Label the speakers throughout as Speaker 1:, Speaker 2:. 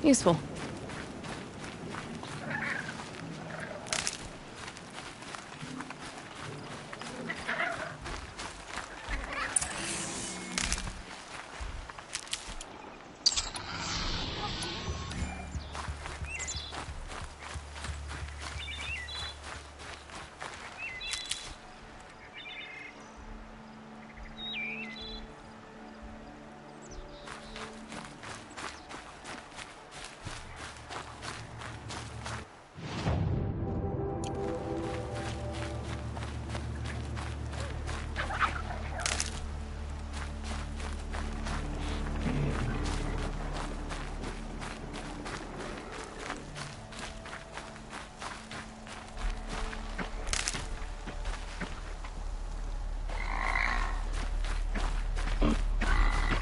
Speaker 1: Useful.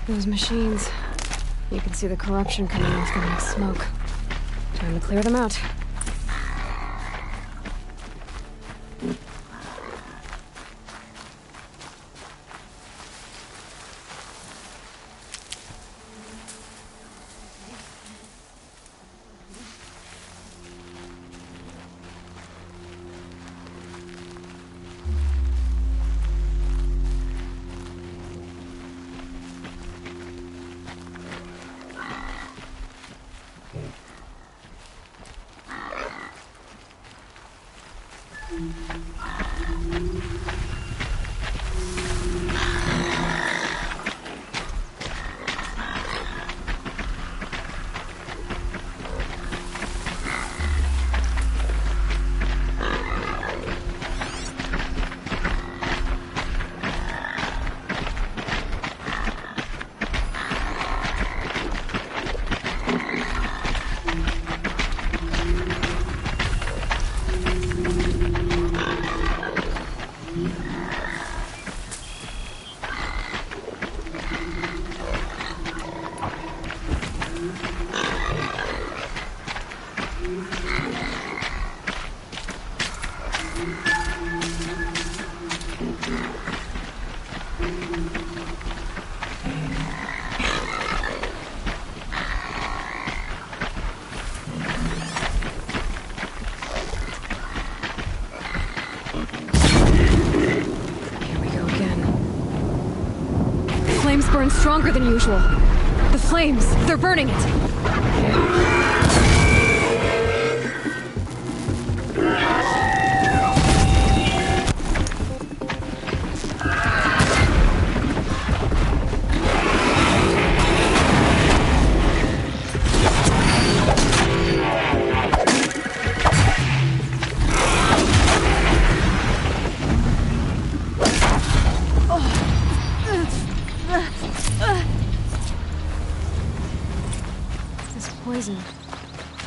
Speaker 1: Those machines. You can see the corruption coming off them like smoke. Time to clear them out. Burn stronger than usual. The flames, they're burning it. Poison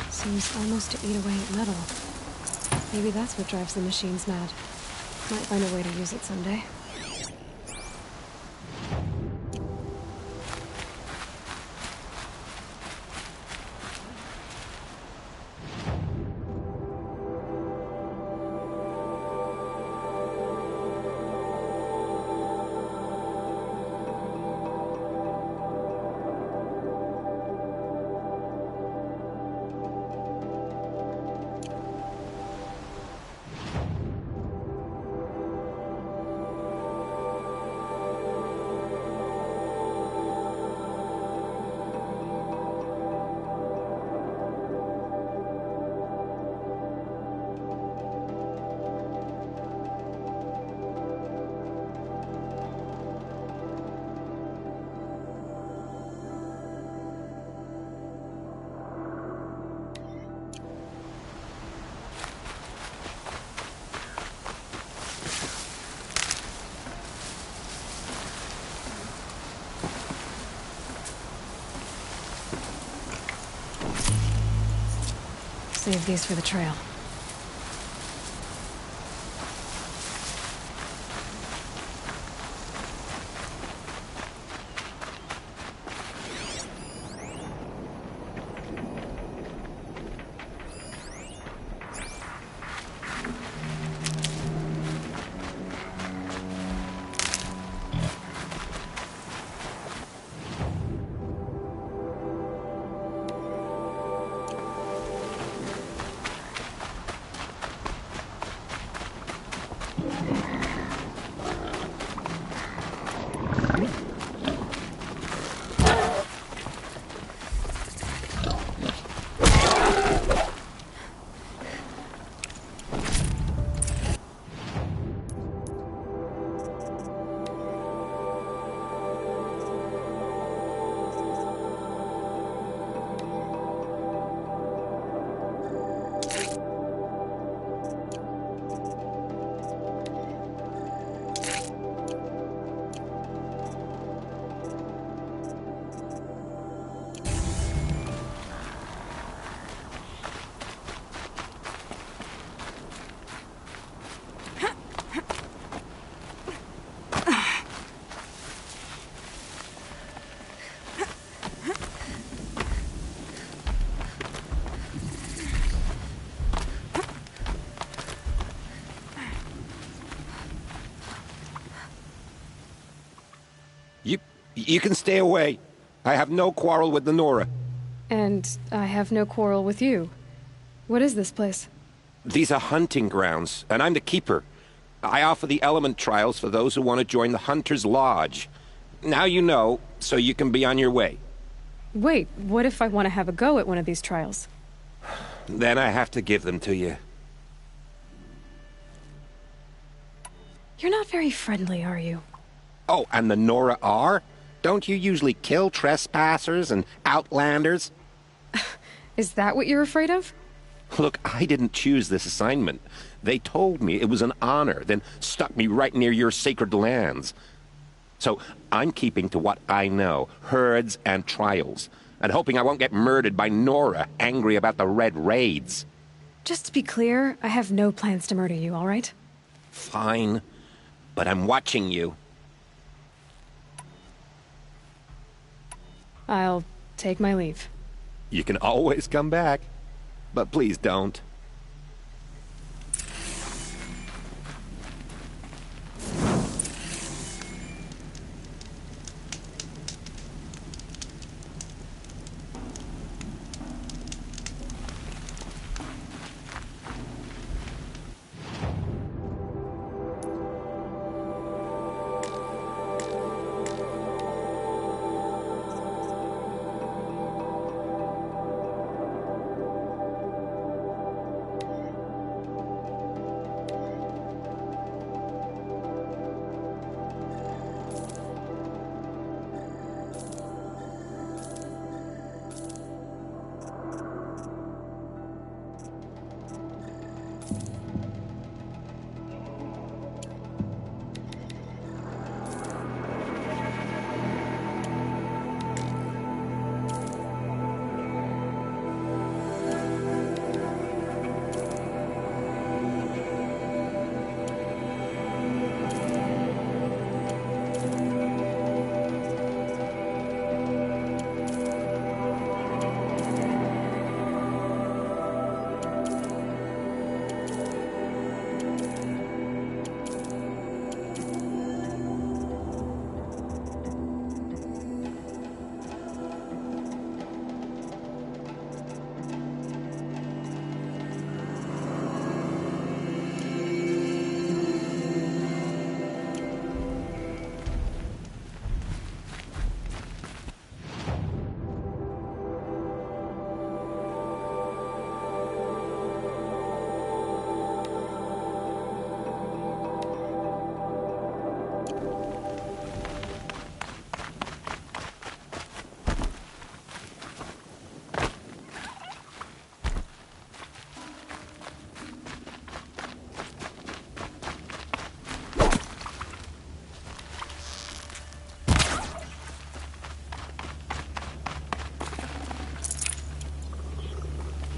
Speaker 1: seems almost to eat away at metal. Maybe that's what drives the machines mad. Might find a way to use it someday. Save these for the trail.
Speaker 2: You, you can stay away. I have no quarrel with the Nora.
Speaker 1: And I have no quarrel with you. What is this place?
Speaker 2: These are hunting grounds, and I'm the keeper. I offer the element trials for those who want to join the Hunter's Lodge. Now you know, so you can be on your way.
Speaker 1: Wait, what if I want to have a go at one of these trials?
Speaker 2: Then I have to give them to you.
Speaker 1: You're not very friendly, are you?
Speaker 2: Oh, and the Nora are? Don't you usually kill trespassers and outlanders?
Speaker 1: Is that what you're afraid of?
Speaker 2: Look, I didn't choose this assignment. They told me it was an honor, then stuck me right near your sacred lands. So I'm keeping to what I know, herds and trials, and hoping I won't get murdered by Nora, angry about the Red Raids.
Speaker 1: Just to be clear, I have no plans to murder you, all right?
Speaker 2: Fine, but I'm watching you.
Speaker 1: I'll take my leave.
Speaker 2: You can always come back, but please don't.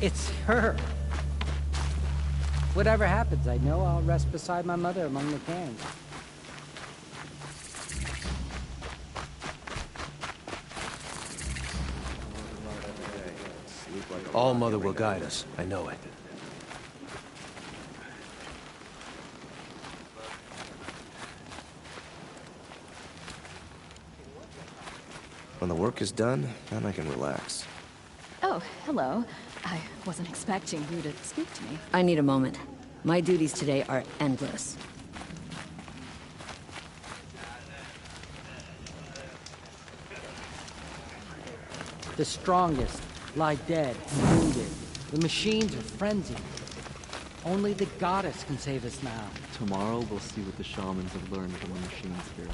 Speaker 3: It's her. Whatever happens, I know I'll rest beside my mother among the cairns.
Speaker 4: All Mother will guide us. I know it.
Speaker 5: When the work is done, then I can relax.
Speaker 6: Oh, hello. I wasn't expecting you to speak to me.
Speaker 7: I need a moment. My duties today are endless.
Speaker 3: The strongest lie dead and wounded. The machines are frenzied. Only the goddess can save us now.
Speaker 8: Tomorrow we'll see what the shamans have learned from the machine spirit.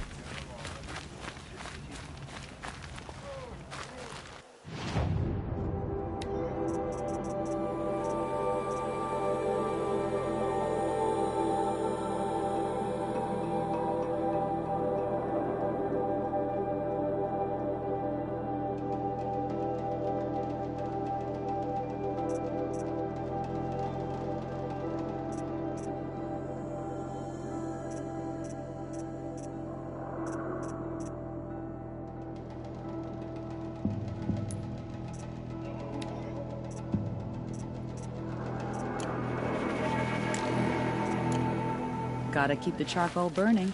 Speaker 6: Gotta keep the charcoal burning.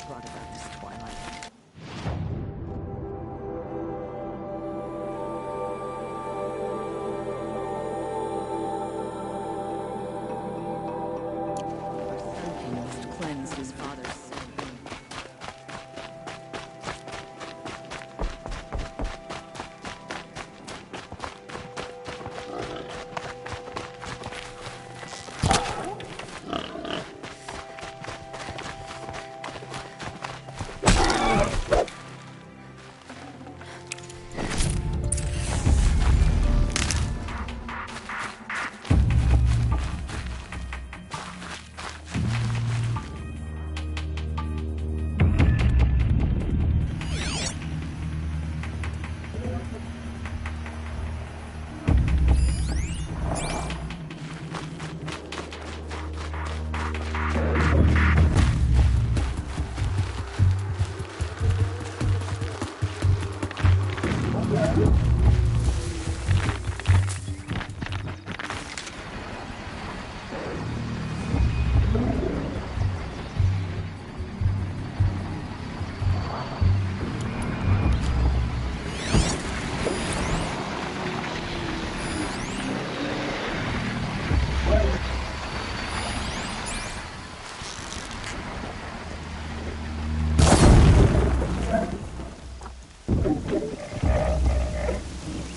Speaker 6: Brought about this twilight. Our son King must cleanse his father's sin.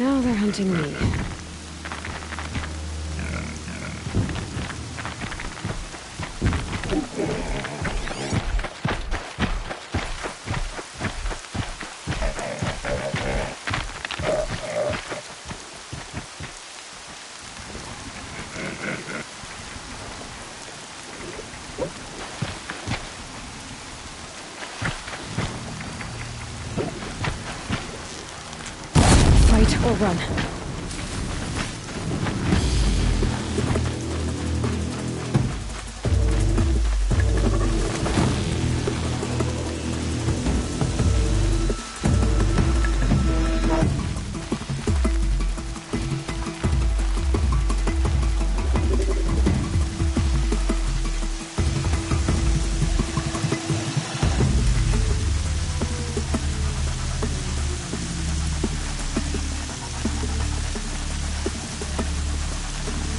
Speaker 1: Now they're hunting me. Fight or run.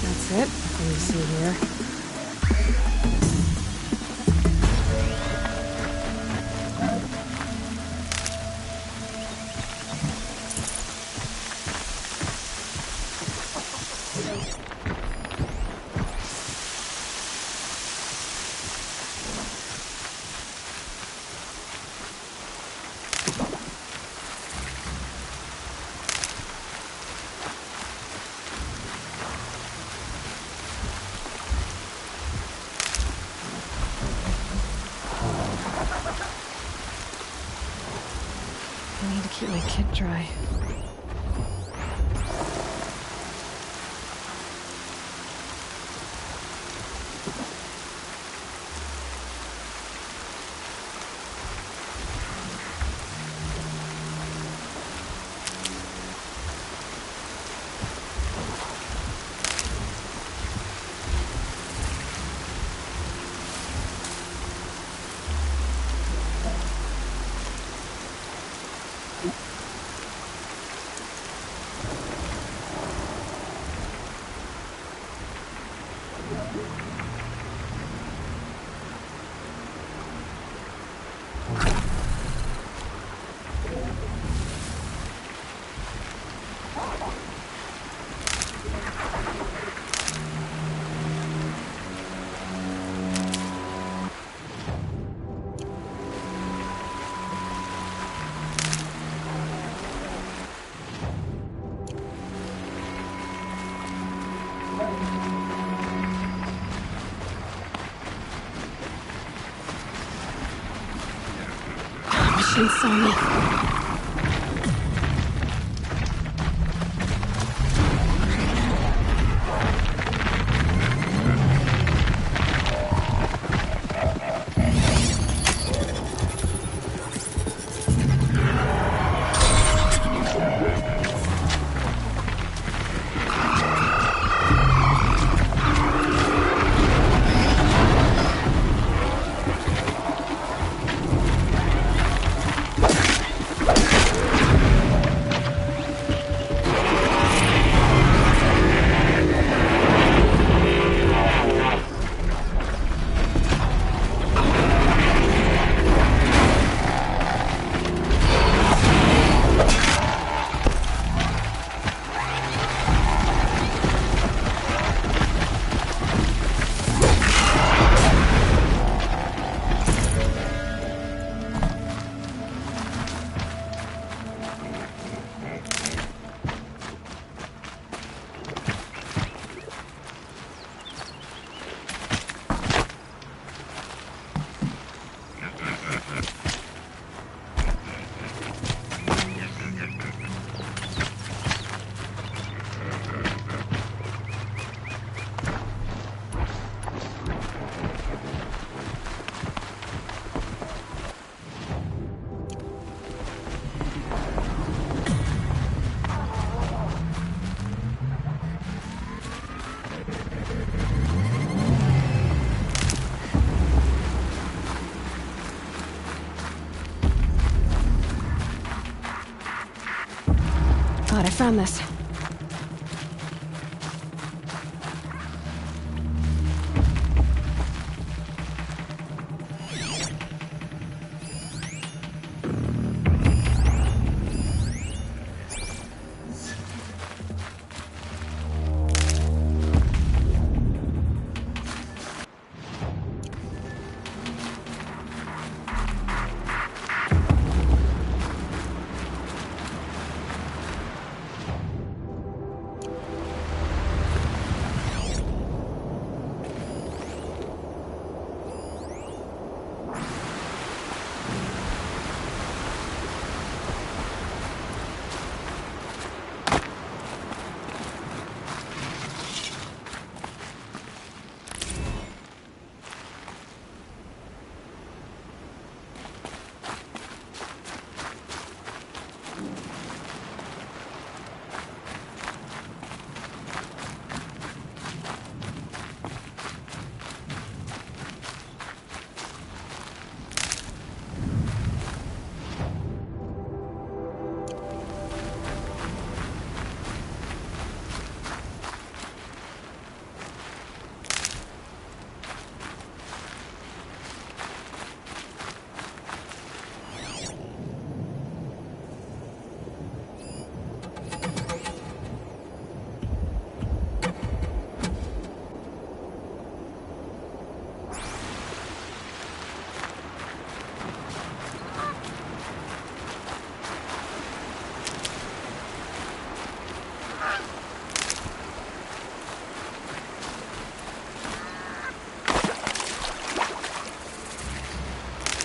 Speaker 1: That's it. Let me see here. I need to keep my kit dry. Machine saw me. God, I found this.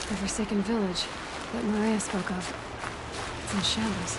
Speaker 1: The Forsaken Village that Maria spoke of. It's in shambles.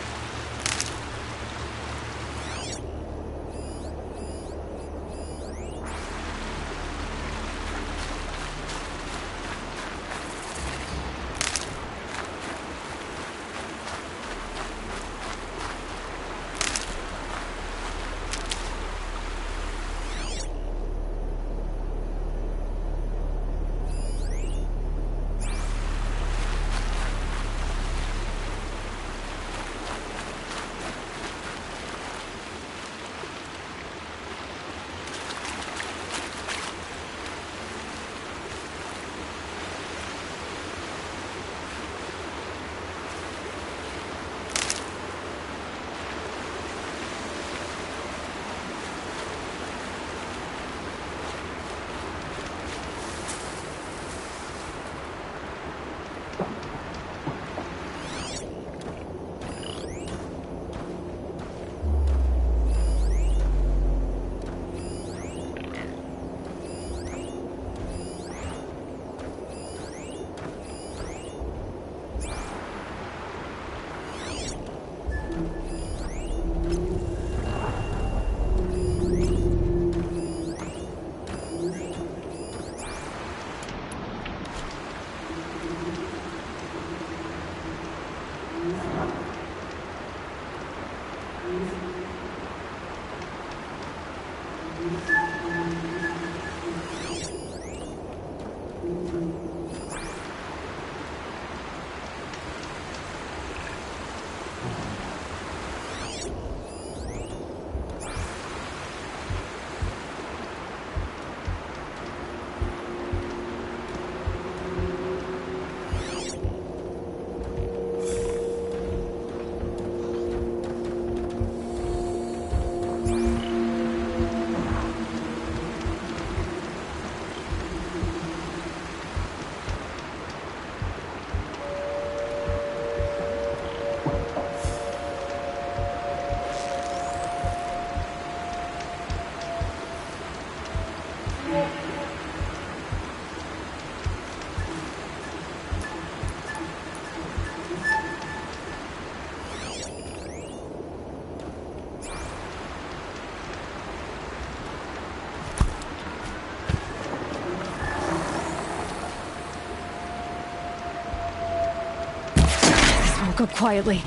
Speaker 1: Go quietly. Here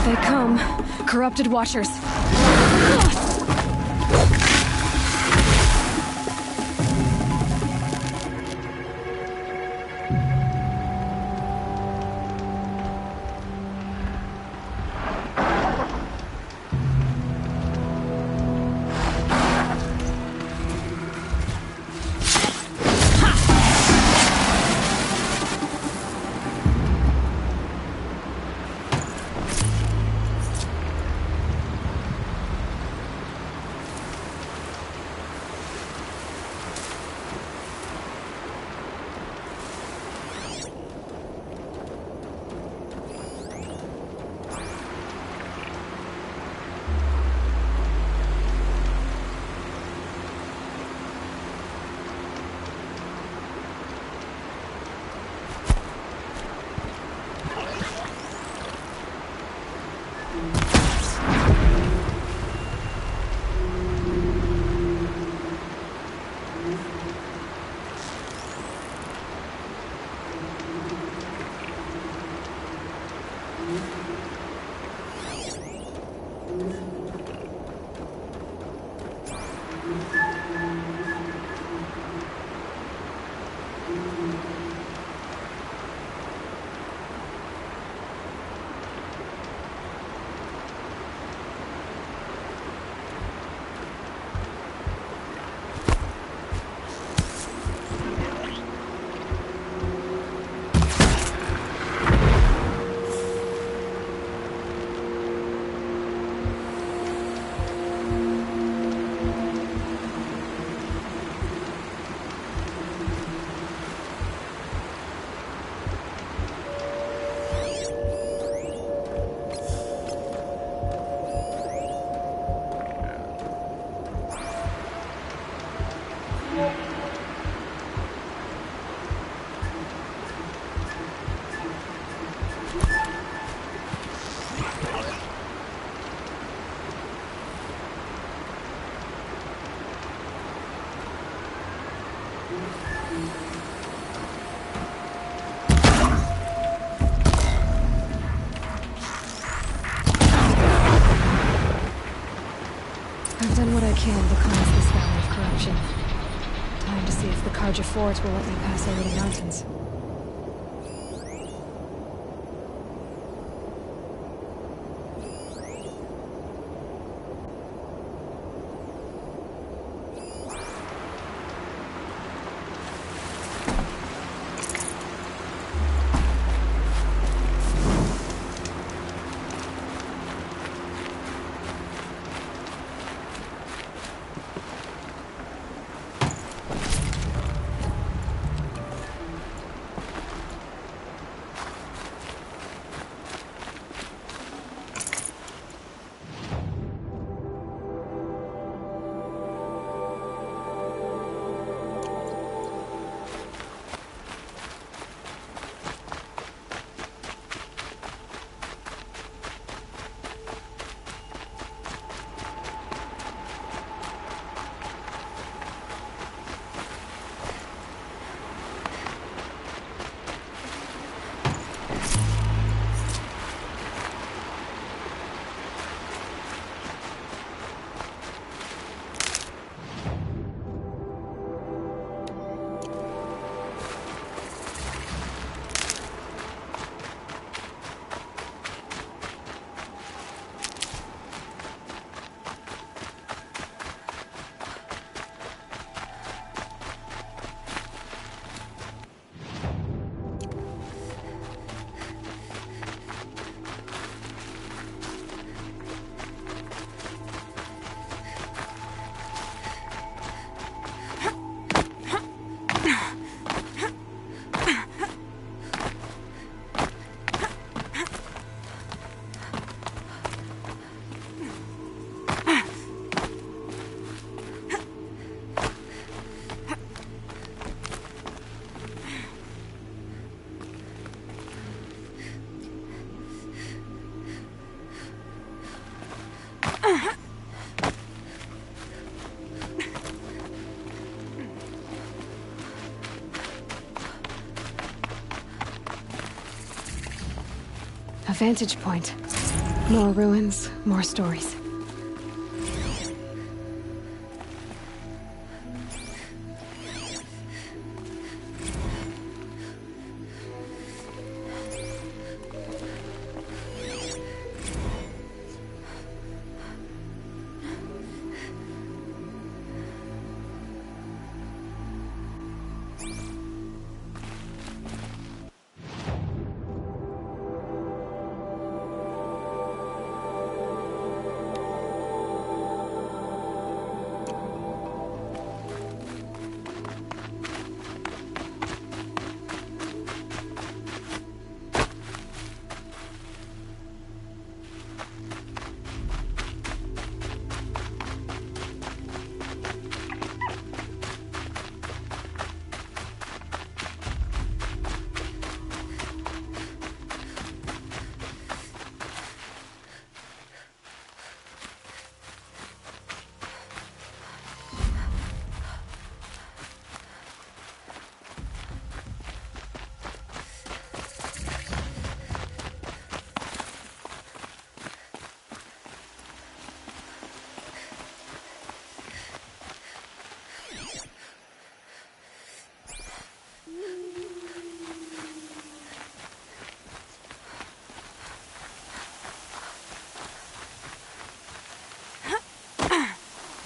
Speaker 1: they come. Corrupted Watchers. can to cleanse this valley of corruption. Time to see if the Karja Fort will let me pass over the mountains. A vantage point. More ruins, more stories.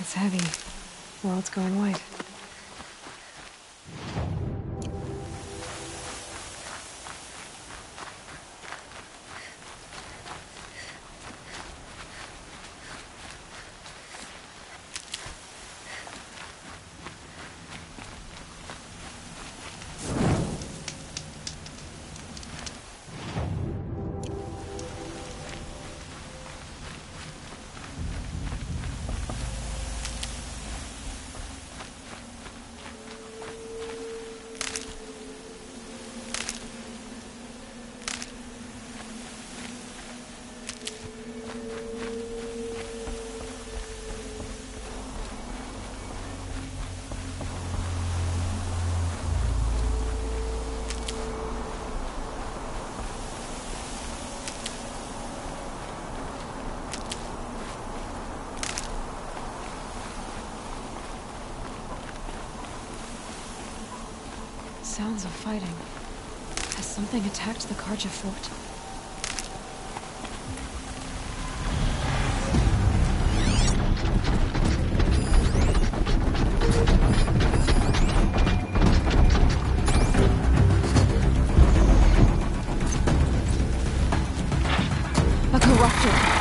Speaker 1: It's heavy. World's going white. sounds of fighting. Has something attacked the Karja fort? A corruptor!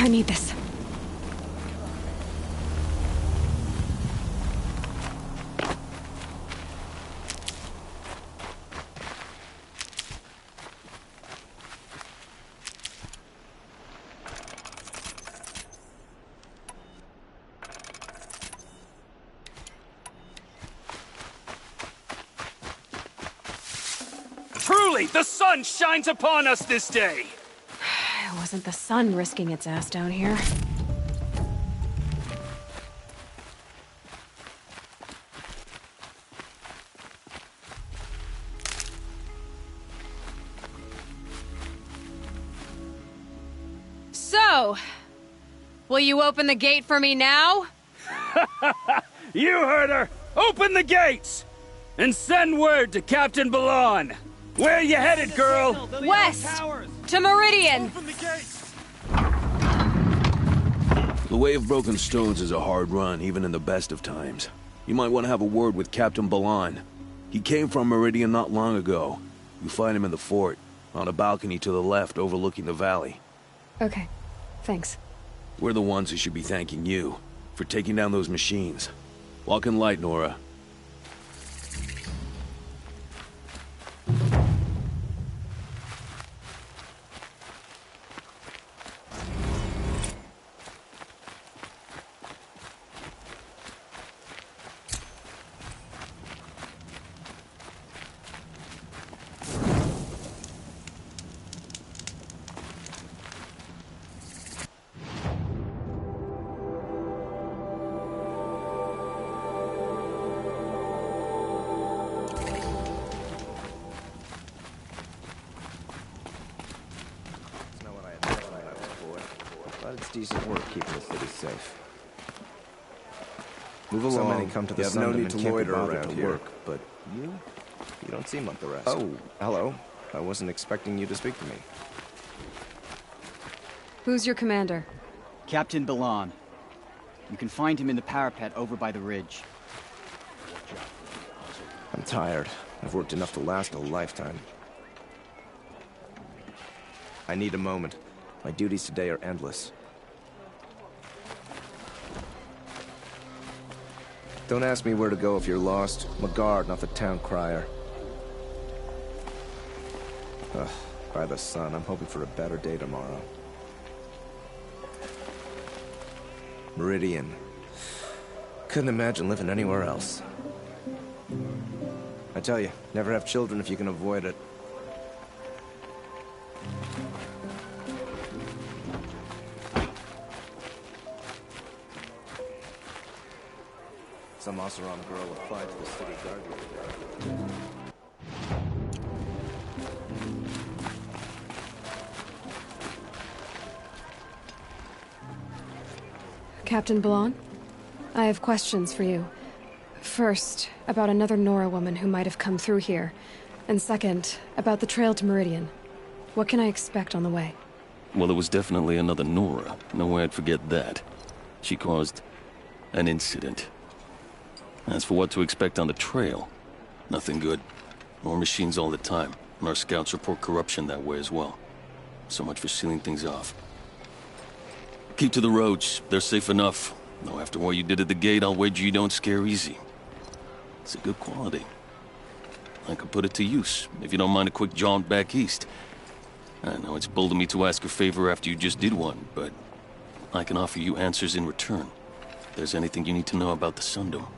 Speaker 1: I need this.
Speaker 9: Truly, the sun shines upon us this day!
Speaker 1: It wasn't the sun risking its ass down here. So, will you open the gate for me now?
Speaker 9: You heard her! Open the gates! And send word to Captain Balan! Where you headed, girl?
Speaker 1: West! To Meridian!
Speaker 4: The Way of Broken Stones is a hard run, even in the best of times. You might want to have a word with Captain Balan. He came from Meridian not long ago. You'll find him in the fort, on a balcony to the left overlooking the valley.
Speaker 1: Okay, thanks.
Speaker 4: We're the ones who should be thanking you for taking down those machines. Walk in light, Nora.
Speaker 5: does decent work keeping the city safe. Move along.
Speaker 10: So many come to the
Speaker 5: you have no
Speaker 10: Sundom
Speaker 5: need
Speaker 10: and
Speaker 5: to
Speaker 10: can't be
Speaker 5: loiter
Speaker 10: bothered
Speaker 5: around
Speaker 10: to
Speaker 5: here.
Speaker 10: work.
Speaker 5: But you don't seem like the rest. Oh, hello. I wasn't expecting you to speak to me.
Speaker 1: Who's your commander?
Speaker 11: Captain Balan. You can find him in the parapet over by the ridge.
Speaker 5: I'm tired. I've worked enough to last a lifetime. I need a moment. My duties today are endless. Don't ask me where to go if you're lost. I'm a guard, not the town crier. Ugh, by the sun, I'm hoping for a better day tomorrow. Meridian. Couldn't imagine living anywhere else. I tell you, never have children if you can avoid it. Some Oseram girl applied to the city guard the other day.
Speaker 1: Captain Balan? I have questions for you. First, about another Nora woman who might have come through here. And second, about the trail to Meridian. What can I expect on the way?
Speaker 12: Well, it was definitely another Nora. No way I'd forget that. She caused an incident. As for what to expect on the trail, nothing good. More machines all the time, and our scouts report corruption that way as well. So much for sealing things off. Keep to the roads, they're safe enough. Though after what you did at the gate, I'll wager you don't scare easy. It's a good quality. I could put it to use, if you don't mind a quick jaunt back east. I know it's bold of me to ask a favor after you just did one, but I can offer you answers in return. If there's anything you need to know about the Sundom.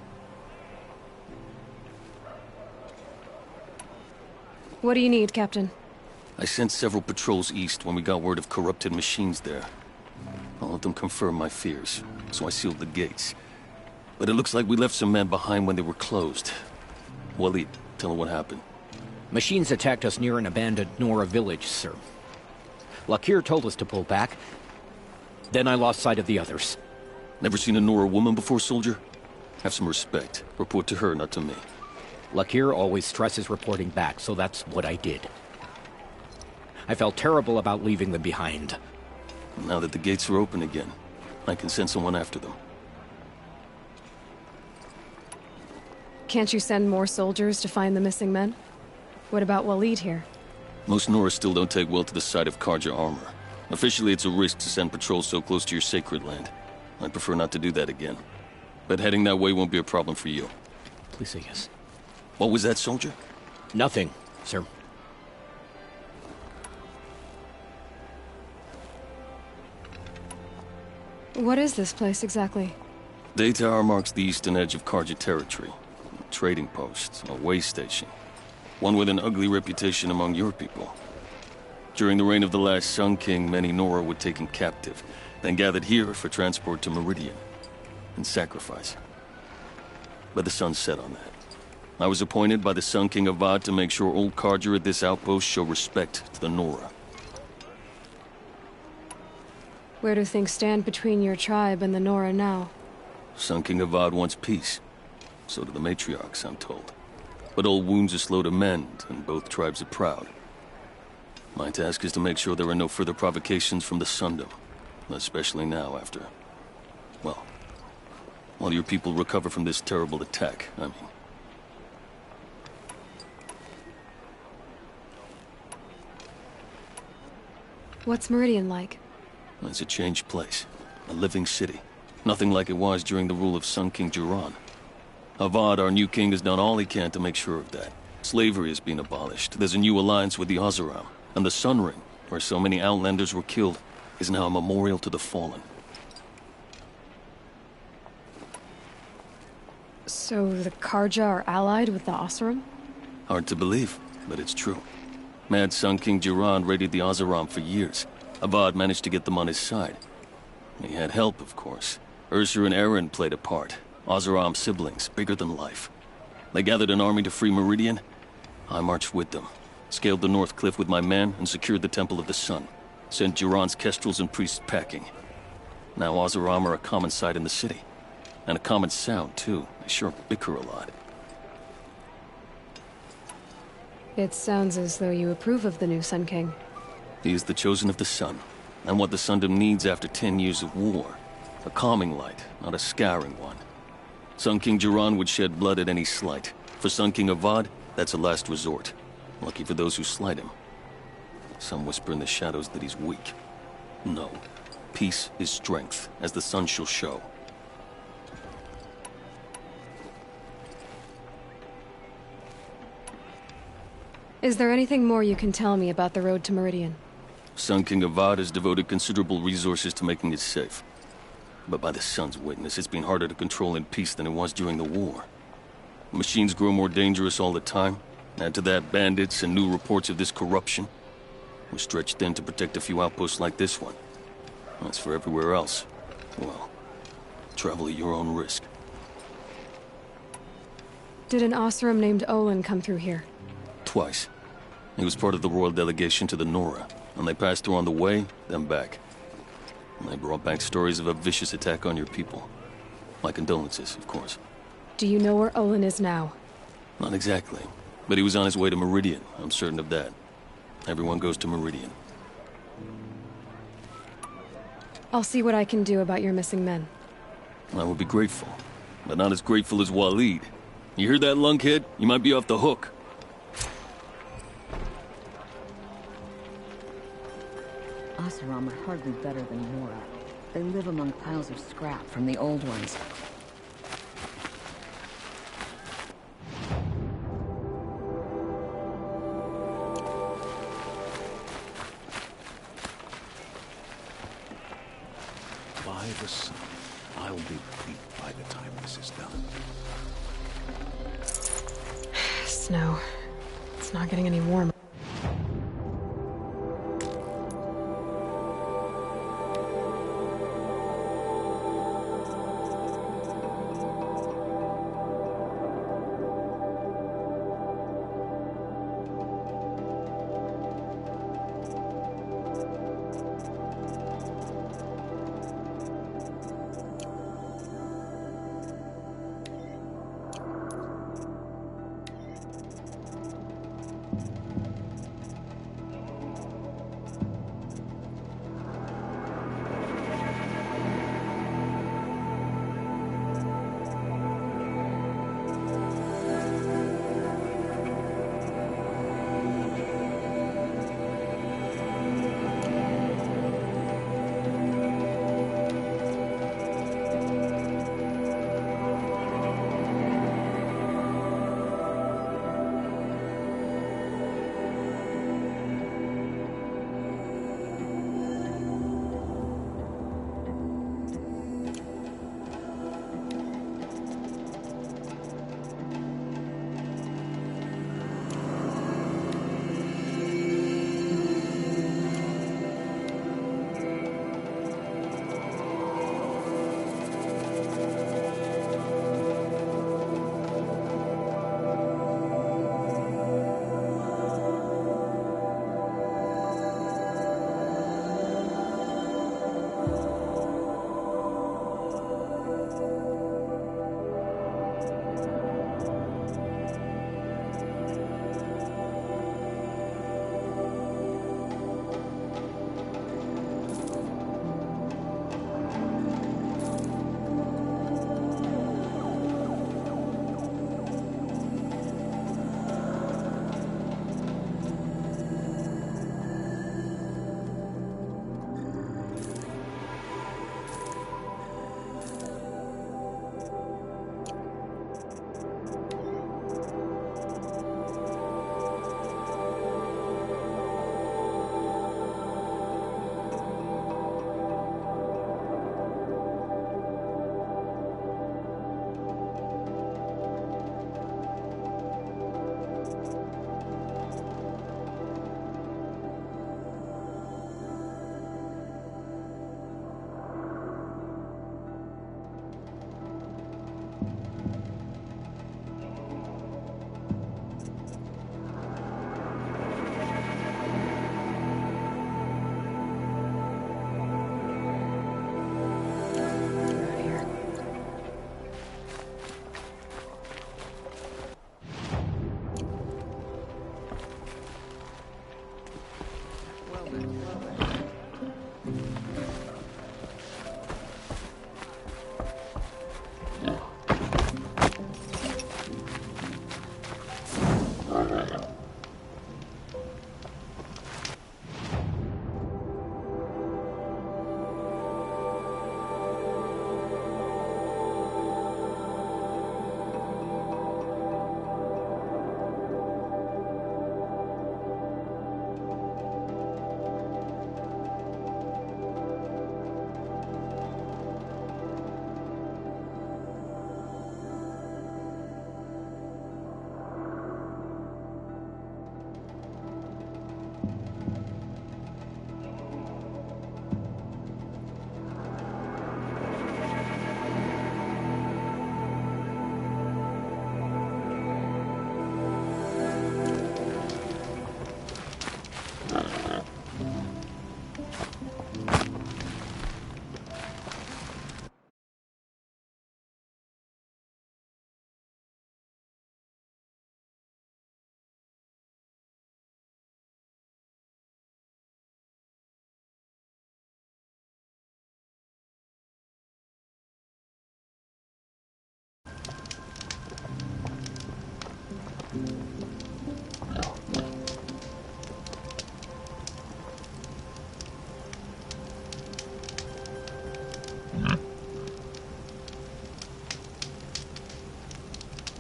Speaker 1: What do you need, Captain?
Speaker 12: I sent several patrols east when we got word of corrupted machines there. All of them confirmed my fears, so I sealed the gates. But it looks like we left some men behind when they were closed. Waleed, tell her what happened.
Speaker 13: Machines attacked us near an abandoned Nora village, sir. Lakir told us to pull back. Then I lost sight of the others.
Speaker 12: Never seen a Nora woman before, soldier? Have some respect. Report to her, not to me.
Speaker 13: Lakir always stresses reporting back, so that's what I did. I felt terrible about leaving them behind.
Speaker 12: Now that the gates are open again, I can send someone after them.
Speaker 1: Can't you send more soldiers to find the missing men? What about Waleed here?
Speaker 12: Most Nora still don't take well to the sight of Karja armor. Officially, it's a risk to send patrols so close to your sacred land. I'd prefer not to do that again. But heading that way won't be a problem for you.
Speaker 13: Please say yes.
Speaker 12: What was that, soldier?
Speaker 13: Nothing, sir.
Speaker 1: What is this place exactly?
Speaker 12: Day Tower marks the eastern edge of Karja territory. A trading post, a way station. One with an ugly reputation among your people. During the reign of the last Sun King, many Nora were taken captive, then gathered here for transport to Meridian, and sacrifice. But the sun set on that. I was appointed by the Sun King Avad to make sure old Karja at this outpost show respect to the Nora.
Speaker 1: Where do things stand between your tribe and the Nora now?
Speaker 12: Sun King Avad wants peace. So do the matriarchs, I'm told. But old wounds are slow to mend, and both tribes are proud. My task is to make sure there are no further provocations from the Sundom. Especially now after... well, while your people recover from this terrible attack, I mean.
Speaker 1: What's Meridian like?
Speaker 12: It's a changed place. A living city. Nothing like it was during the rule of Sun King Jiran. Avad, our new king, has done all he can to make sure of that. Slavery has been abolished. There's a new alliance with the Oseram. And the Sun Ring, where so many Outlanders were killed, is now a memorial to the fallen.
Speaker 1: So the Karja are allied with the Oseram?
Speaker 12: Hard to believe, but it's true. Mad Sun King Jiran raided the Oseram for years. Avad managed to get them on his side. He had help, of course. Ursur and Eren played a part. Oseram siblings, bigger than life. They gathered an army to free Meridian. I marched with them. Scaled the North Cliff with my men and secured the Temple of the Sun. Sent Jiran's kestrels and priests packing. Now Oseram are a common sight in the city. And a common sound, too. They sure bicker a lot.
Speaker 1: It sounds as though you approve of the new Sun King.
Speaker 12: He is the chosen of the sun, and what the Sundom needs after 10 years of war. A calming light, not a scouring one. Sun King Jiran would shed blood at any slight. For Sun King Avad, that's a last resort. Lucky for those who slight him. Some whisper in the shadows that he's weak. No. Peace is strength, as the sun shall show.
Speaker 1: Is there anything more you can tell me about the road to Meridian?
Speaker 12: Sun King Avad has devoted considerable resources to making it safe. But by the sun's witness, it's been harder to control in peace than it was during the war. Machines grow more dangerous all the time. Add to that bandits and new reports of this corruption. We're stretched thin to protect a few outposts like this one. As for everywhere else, well, travel at your own risk.
Speaker 1: Did an Oseram named Olin come through here?
Speaker 12: Twice. He was part of the royal delegation to the Nora, and they passed through on the way, then back. And they brought back stories of a vicious attack on your people. My condolences, of course.
Speaker 1: Do you know where Olin is now?
Speaker 12: Not exactly, but he was on his way to Meridian, I'm certain of that. Everyone goes to Meridian.
Speaker 1: I'll see what I can do about your missing men.
Speaker 12: I would be grateful, but not as grateful as Waleed. You hear that, lunkhead? You might be off the hook.
Speaker 7: Oseram are hardly better than Nora. They live among piles of scrap from the old ones.
Speaker 10: By the sun, I'll be beat by the time this is done.
Speaker 1: Snow. It's not getting any warmer.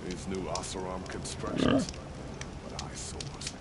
Speaker 10: These new Oseram constructions. But eyesores.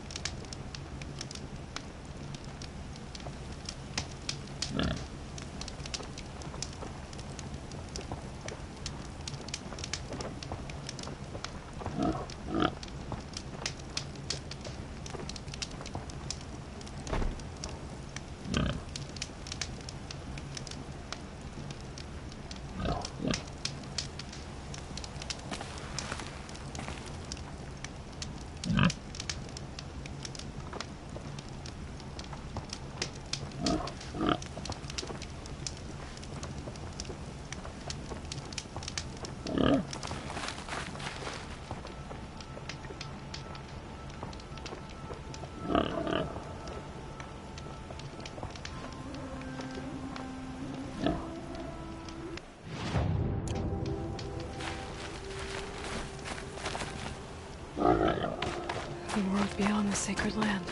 Speaker 1: The world beyond the sacred land.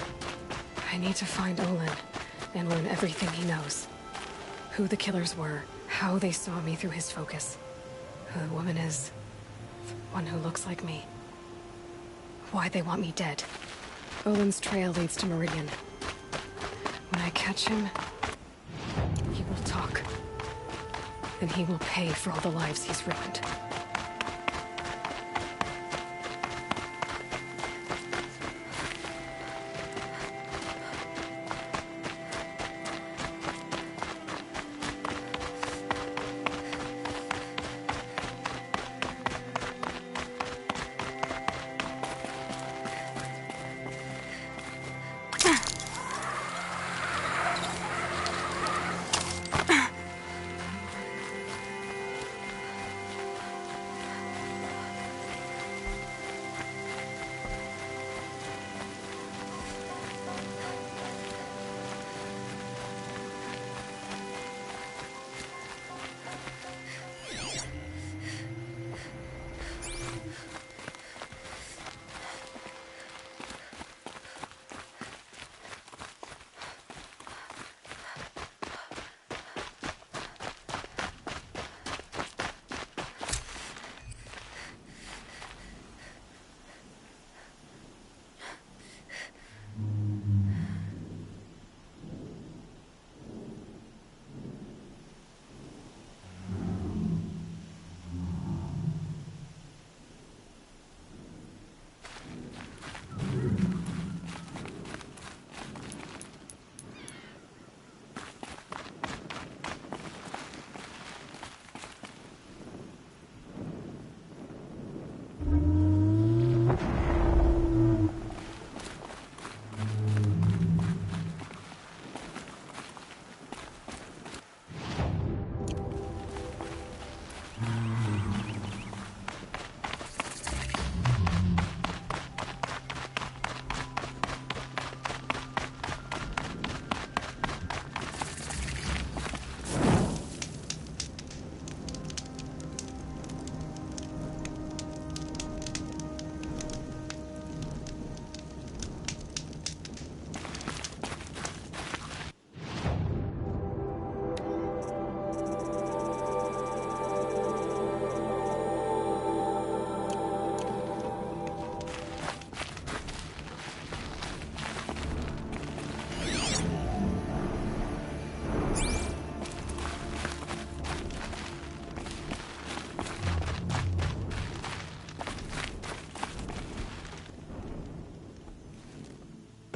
Speaker 1: I need to find Olin and learn everything he knows. Who the killers were, how they saw me through his focus. Who the woman is. One who looks like me. Why they want me dead. Olin's trail leads to Meridian. When I catch him, he will talk. Then he will pay for all the lives he's ruined.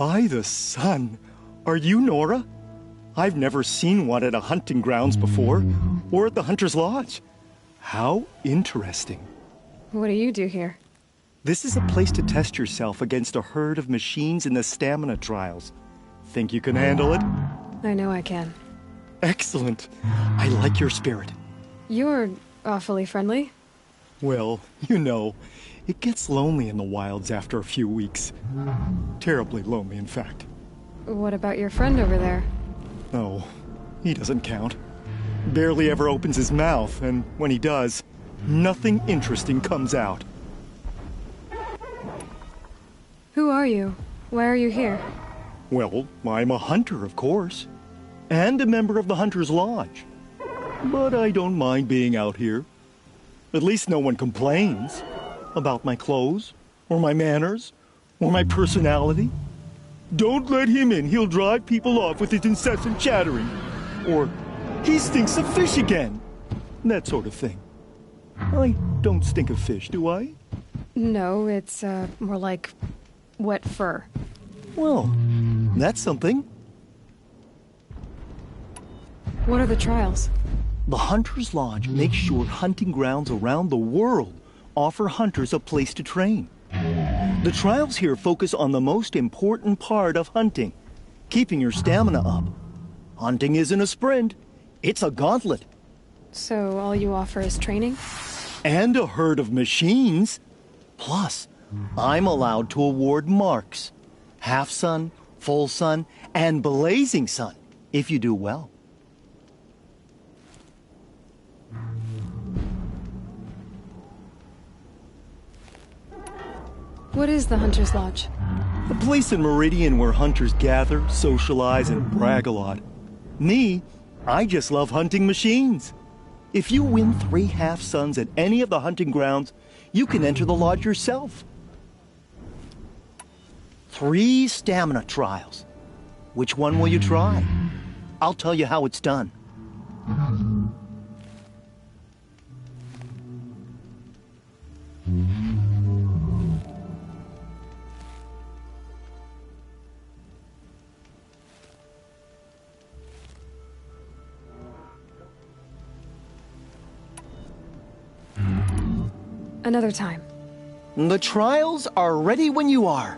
Speaker 14: By the sun! Are you Nora? I've never seen one at a hunting grounds before, or at the Hunter's Lodge. How interesting.
Speaker 1: What do you do here?
Speaker 14: This is a place to test yourself against a herd of machines in the stamina trials. Think you can handle it?
Speaker 1: I know I can.
Speaker 14: Excellent. I like your spirit.
Speaker 1: You're awfully friendly.
Speaker 14: Well, you know, it gets lonely in the wilds after a few weeks. Terribly lonely, in fact.
Speaker 1: What about your friend over there?
Speaker 14: Oh, he doesn't count. Barely ever opens his mouth, and when he does, nothing interesting comes out.
Speaker 1: Who are you? Why are you here?
Speaker 14: Well, I'm a hunter, of course. And a member of the Hunter's Lodge. But I don't mind being out here. At least no one complains about my clothes, or my manners, or my personality. Don't let him in, he'll drive people off with his incessant chattering. Or, he stinks of fish again. That sort of thing. I don't stink of fish, do I?
Speaker 1: No, it's, more like wet fur.
Speaker 14: Well, that's something.
Speaker 1: What are the trials?
Speaker 14: The Hunter's Lodge makes sure hunting grounds around the world offer hunters a place to train. The trials here focus on the most important part of hunting, keeping your stamina up. Hunting isn't a sprint, it's a gauntlet.
Speaker 1: So all you offer is training?
Speaker 14: And a herd of machines. Plus, I'm allowed to award marks. Half sun, full sun, and blazing sun, if you do well.
Speaker 1: What is the Hunter's Lodge?
Speaker 14: A place in Meridian where hunters gather, socialize, and brag a lot. Me, I just love hunting machines. If you win 3 half suns at any of the hunting grounds, you can enter the lodge yourself. 3 stamina trials. Which one will you try? I'll tell you how it's done.
Speaker 1: Another time.
Speaker 14: The trials are ready when you are.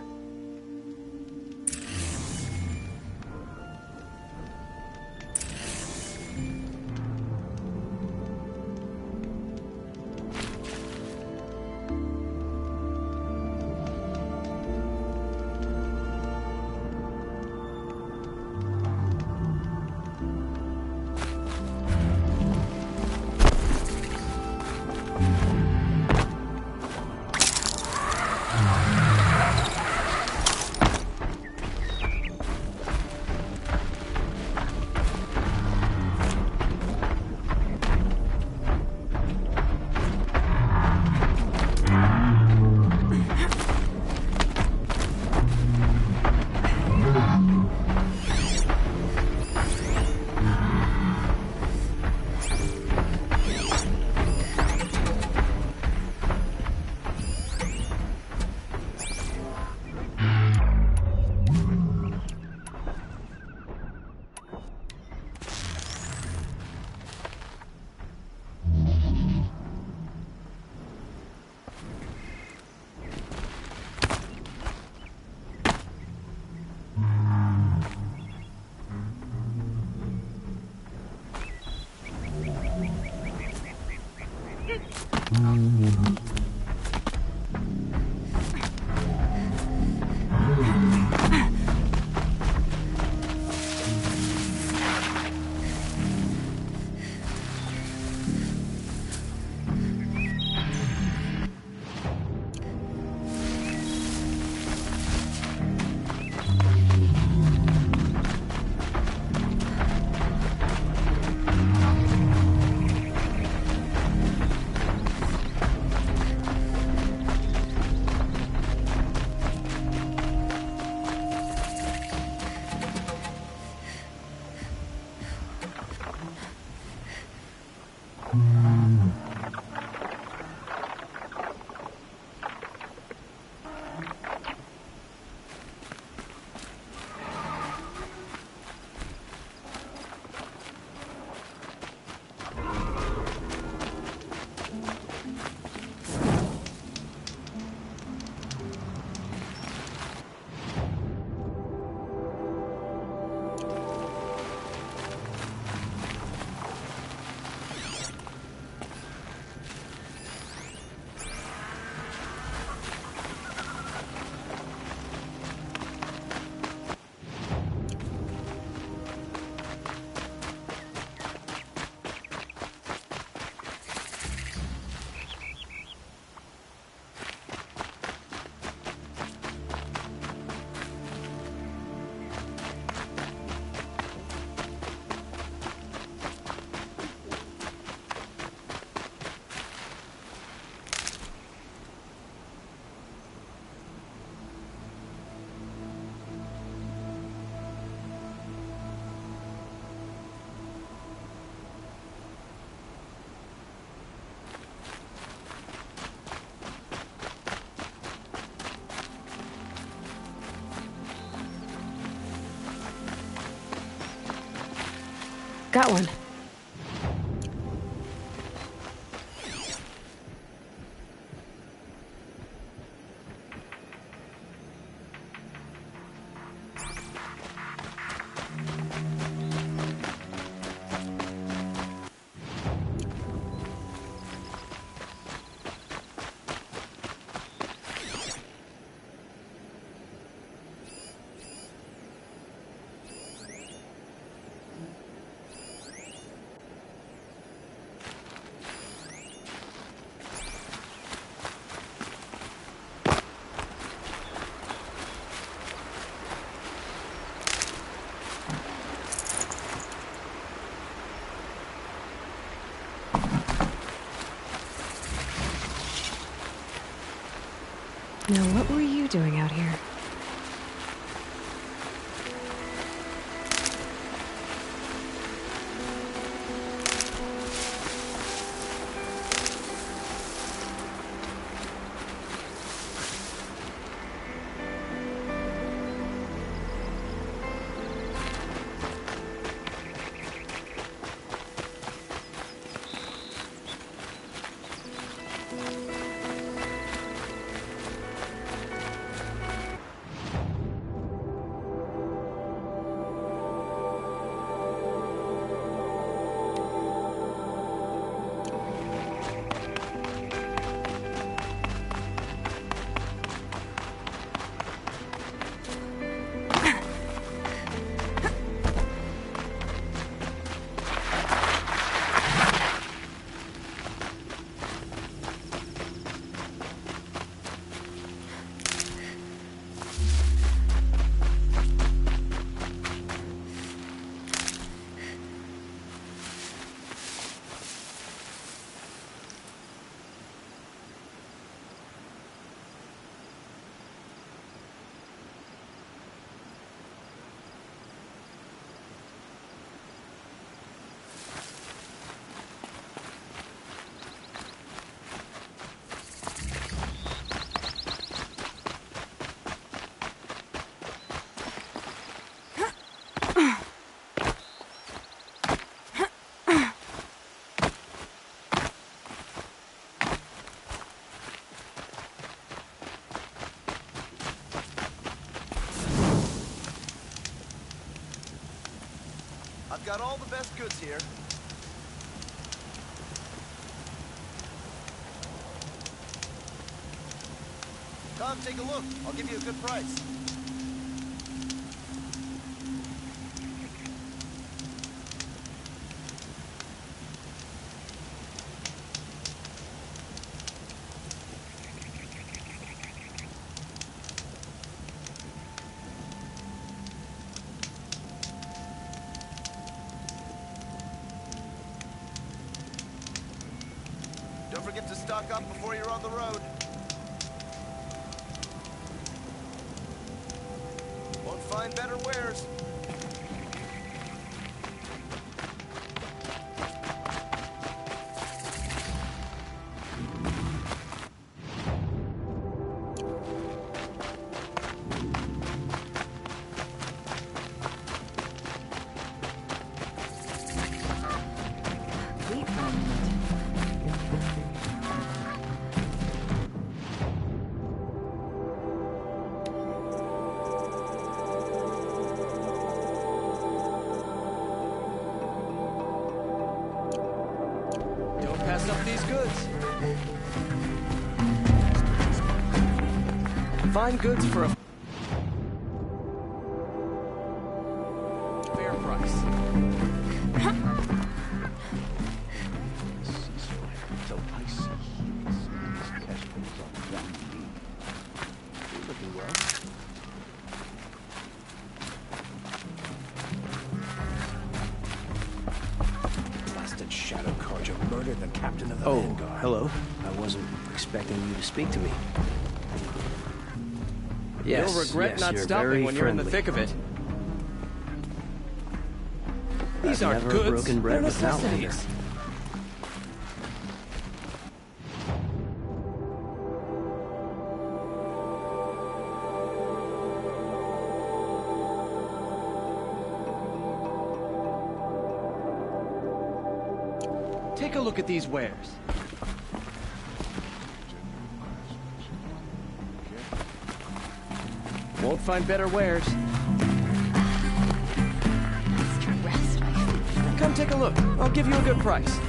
Speaker 1: Got one. Now, what were you doing out here?
Speaker 15: I've got all the best goods here. Come, take a look. I'll give you a good price. Don't forget to stock up before you're on the road. Won't find better wares. Pass up these goods. Fine goods for a fair price.
Speaker 10: So I see these casuals on ground lead. You're looking well.
Speaker 16: Shadow Carja murdered the captain of the Vanguard.
Speaker 17: Hello. I wasn't expecting you to speak to me. Yes,
Speaker 5: You'll regret not
Speaker 17: you're
Speaker 5: stopping when you're in the thick of it. These
Speaker 17: I've
Speaker 5: aren't
Speaker 17: never
Speaker 5: goods,
Speaker 17: broken
Speaker 5: they're
Speaker 17: bread with Outlander.
Speaker 5: necessities.
Speaker 11: Take a look at these wares. Won't find better wares. Come take a look. I'll give you a good price.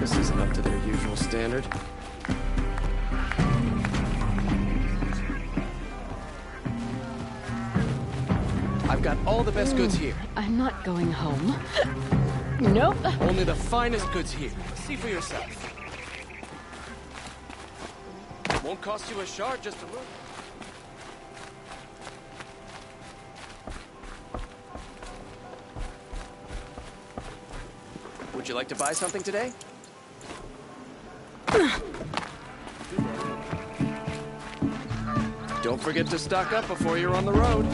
Speaker 5: This isn't up to their usual standard.
Speaker 11: I've got all the best goods here.
Speaker 6: I'm not going home. Nope.
Speaker 11: Only the finest goods here. See for yourself. Won't cost you a shard just to look. Would you like to buy something today? Don't forget to stock up before you're on the road.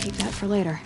Speaker 1: Keep that for later.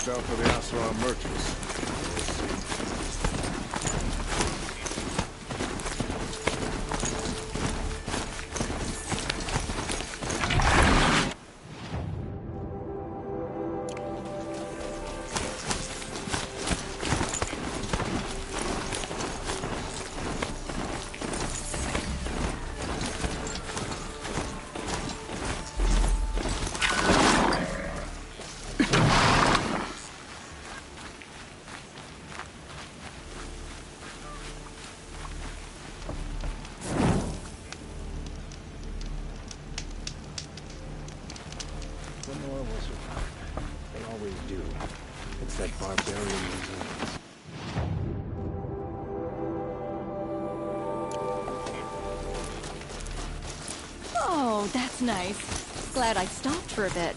Speaker 18: Watch out for the Asra merchants.
Speaker 10: Nora will survive. They always do. It's that barbarian resilience.
Speaker 6: Oh, that's nice. Glad I stopped for a bit.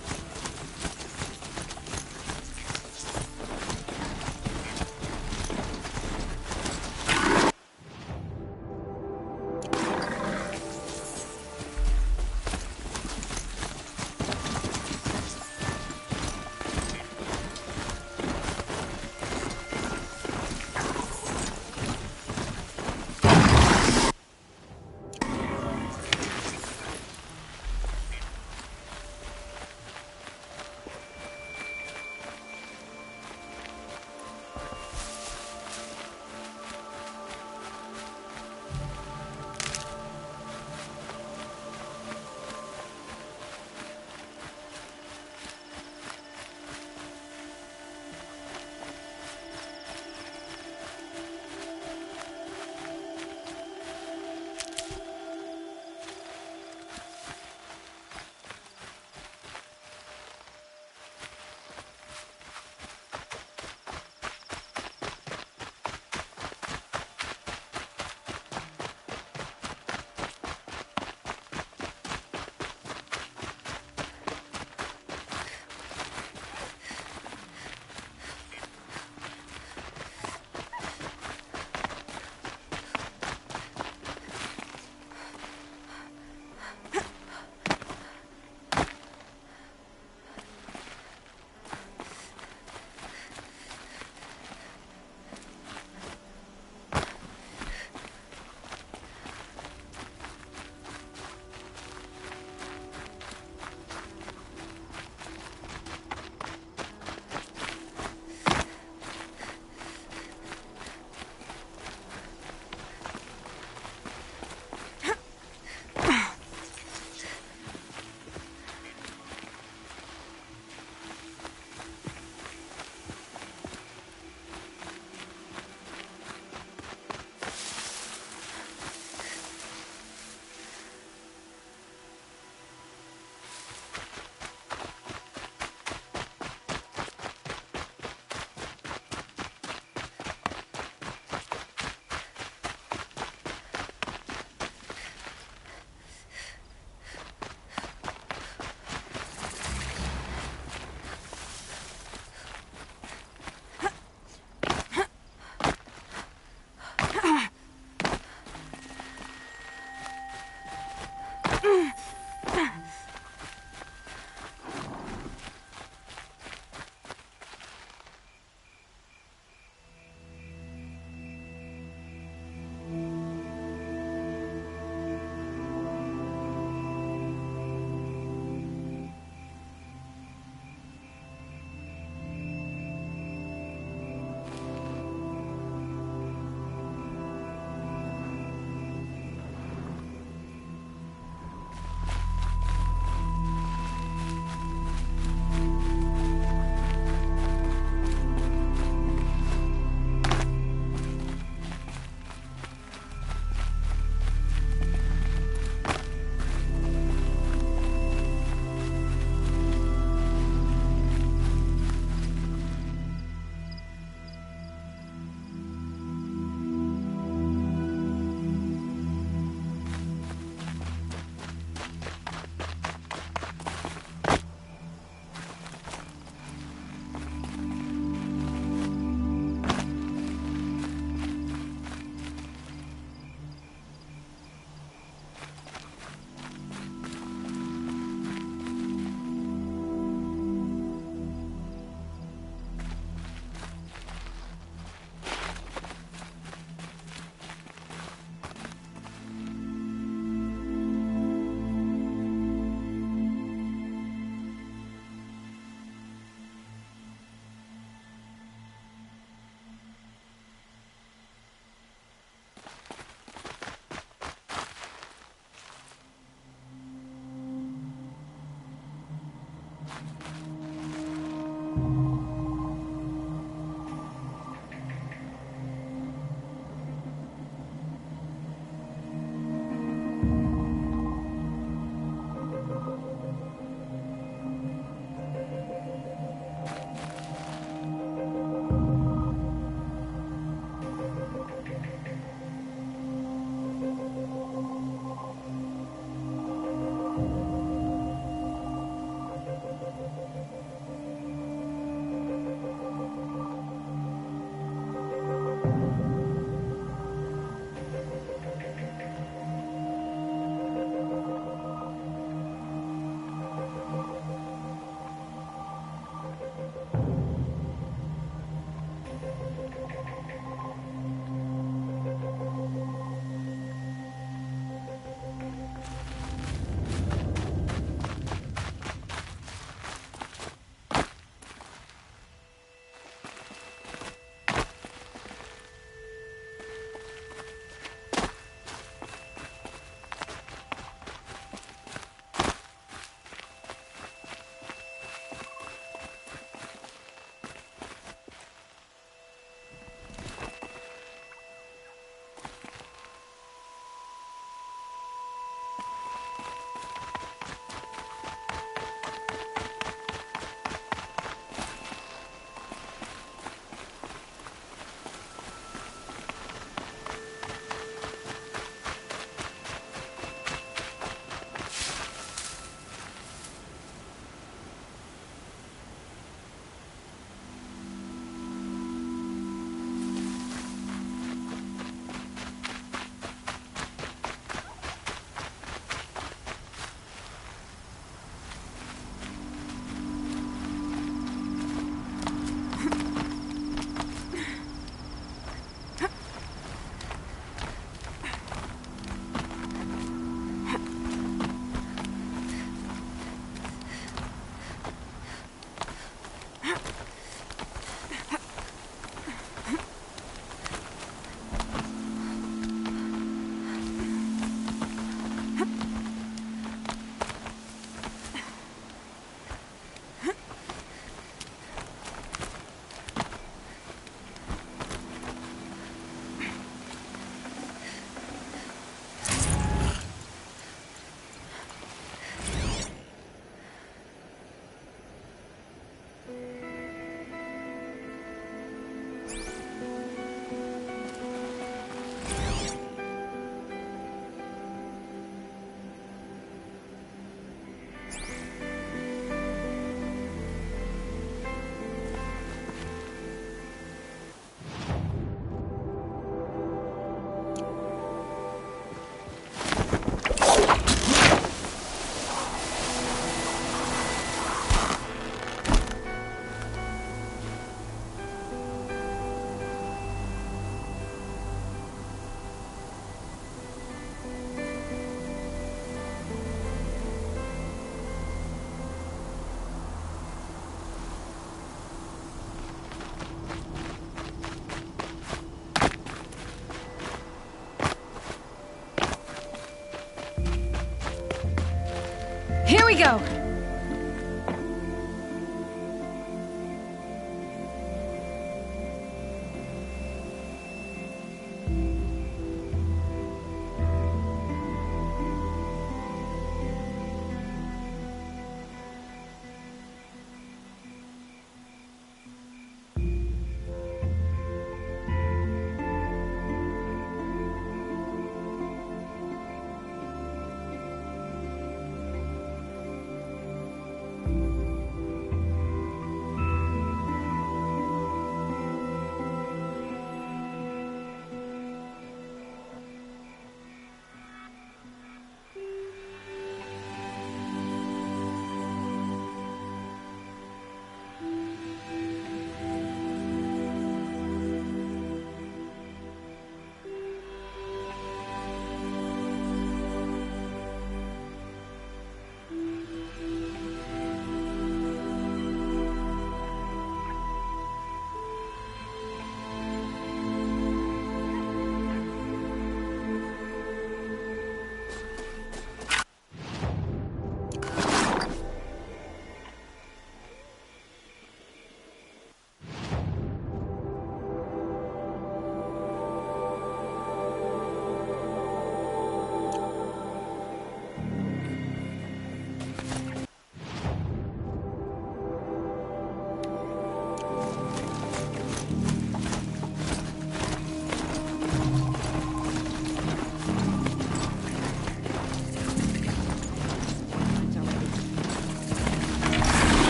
Speaker 1: Here we go!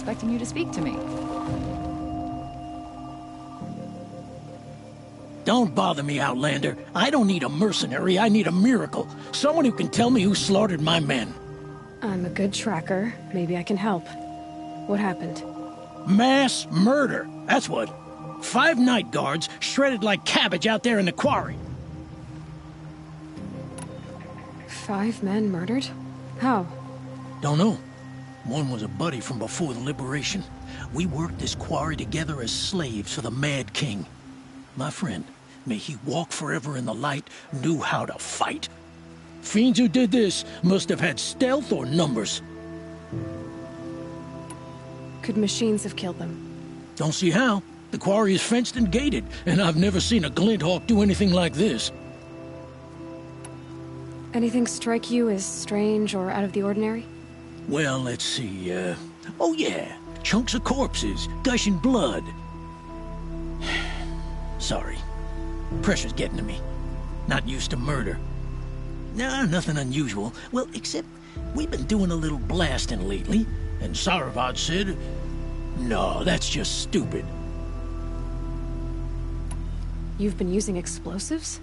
Speaker 6: expecting you to speak to me.
Speaker 19: Don't bother me, Outlander. I don't need a mercenary, I need a miracle. Someone who can tell me who slaughtered my men.
Speaker 1: I'm a good tracker. Maybe I can help. What happened?
Speaker 19: Mass murder, that's what. 5 night guards shredded like cabbage out there in the quarry.
Speaker 1: 5 men murdered? How?
Speaker 19: Don't know. One was a buddy from before the liberation. We worked this quarry together as slaves for the Mad King. My friend, may he walk forever in the light, knew how to fight. Fiends who did this must have had stealth or numbers.
Speaker 1: Could machines have killed them?
Speaker 19: Don't see how. The quarry is fenced and gated, and I've never seen a Glinthawk do anything like this.
Speaker 1: Anything strike you as strange or out of the ordinary?
Speaker 19: Well, let's see, oh yeah, chunks of corpses, gushing blood. Sorry. Pressure's getting to me. Not used to murder. Nah, nothing unusual. Well, except we've been doing a little blasting lately, and Saravad said, no, that's just stupid.
Speaker 1: You've been using explosives?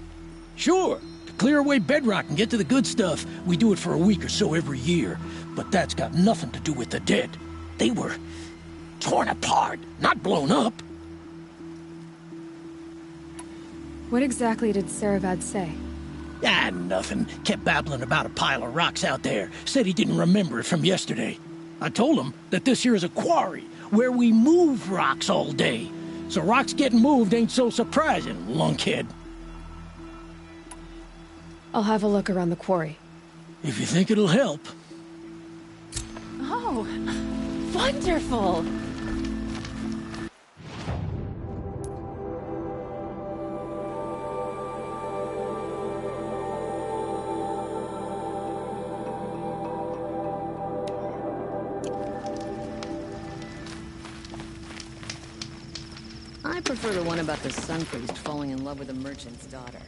Speaker 19: Sure. To clear away bedrock and get to the good stuff, we do it for a week or so every year. But that's got nothing to do with the dead. They were torn apart, not blown up.
Speaker 1: What exactly did Saravad say?
Speaker 19: Ah, nothing. Kept babbling about a pile of rocks out there. Said he didn't remember it from yesterday. I told him that this here is a quarry, where we move rocks all day. So rocks getting moved ain't so surprising, lunkhead.
Speaker 1: I'll have a look around the quarry.
Speaker 19: If you think it'll help.
Speaker 6: Oh, wonderful!
Speaker 7: I prefer the one about the sun priest falling in love with a merchant's daughter.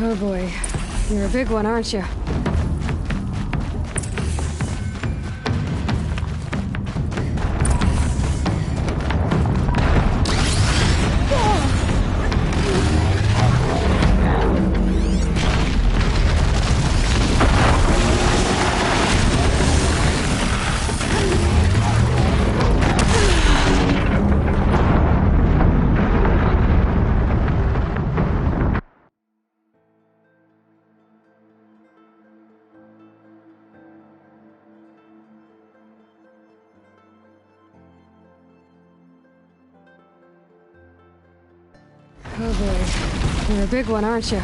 Speaker 1: Oh boy, you're a big one, aren't you? Oh boy, you're a big one, aren't you?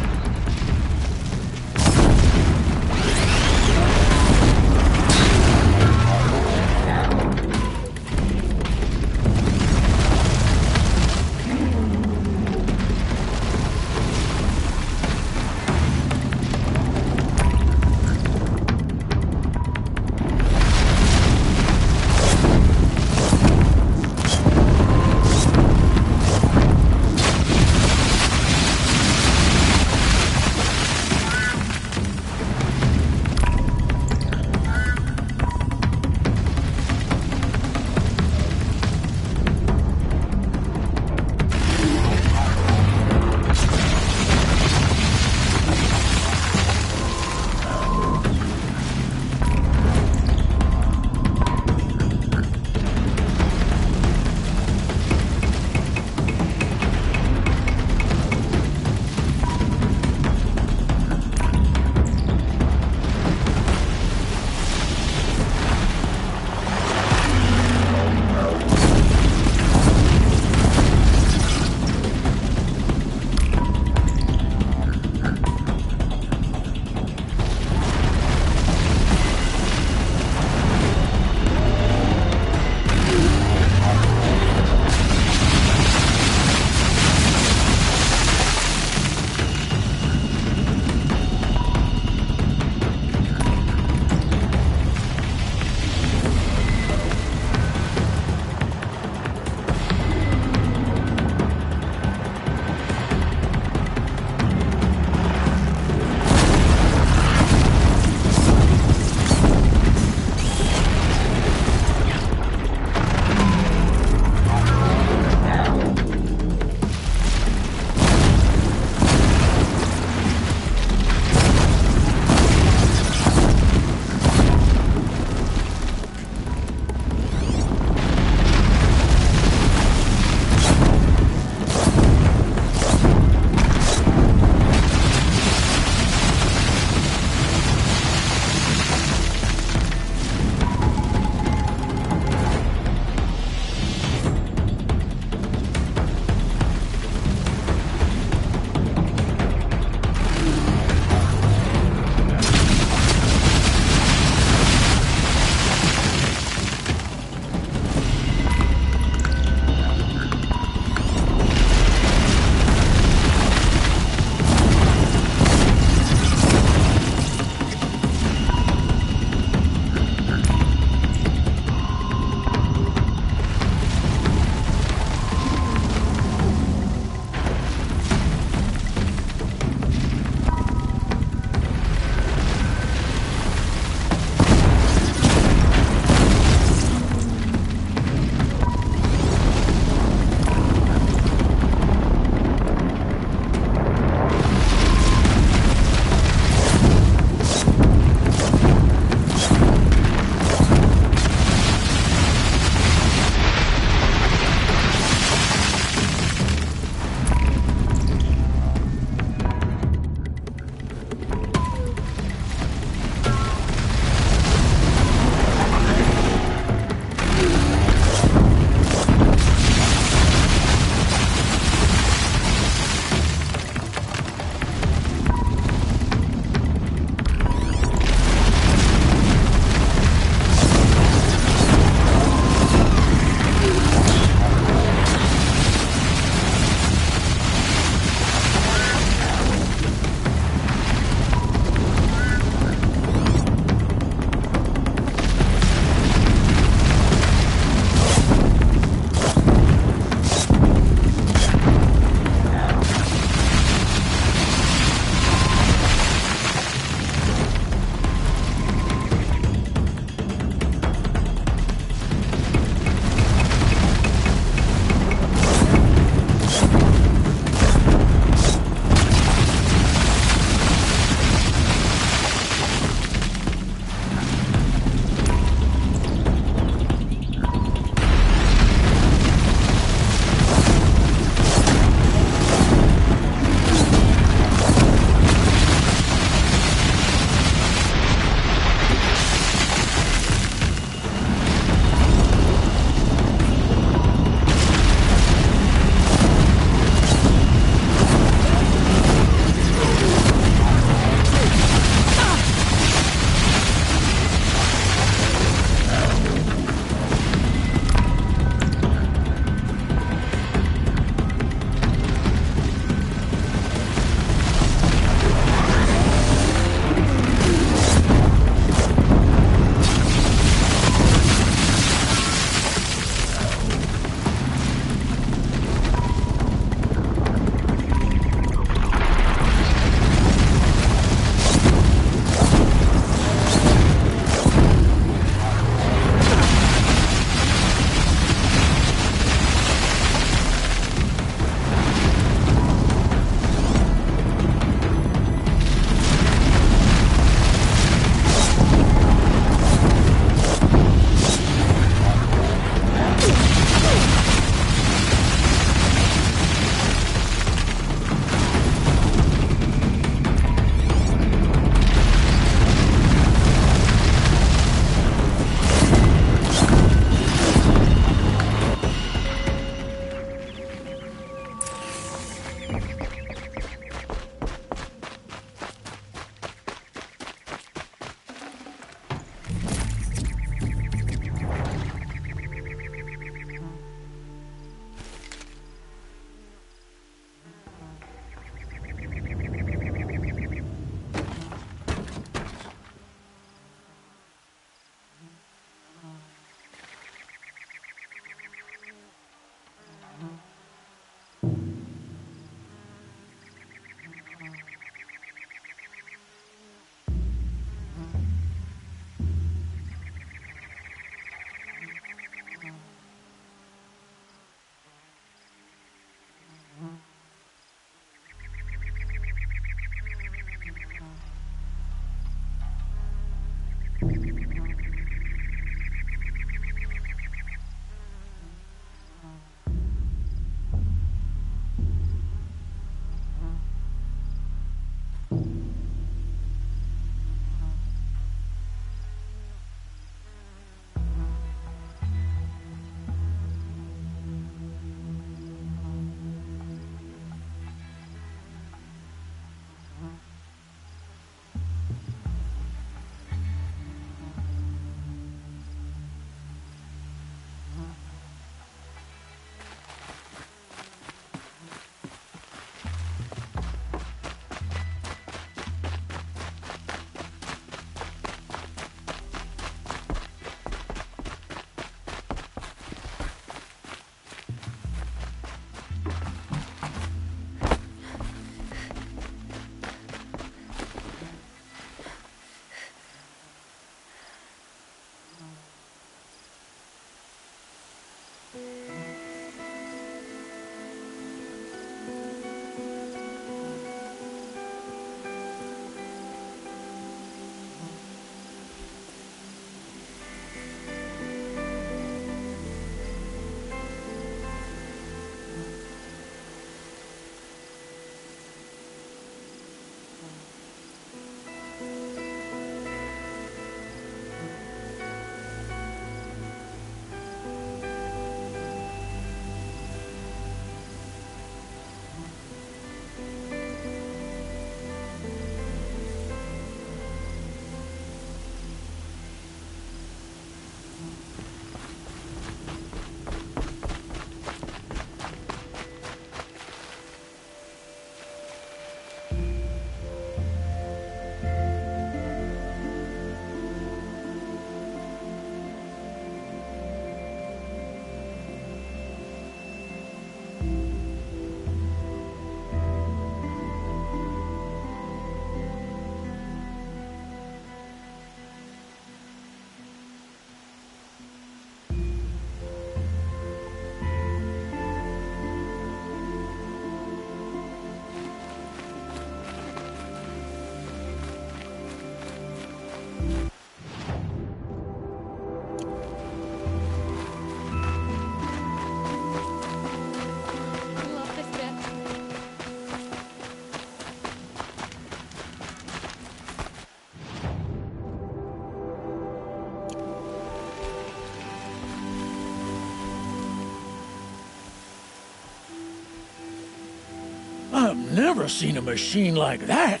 Speaker 19: I've never seen a machine like that.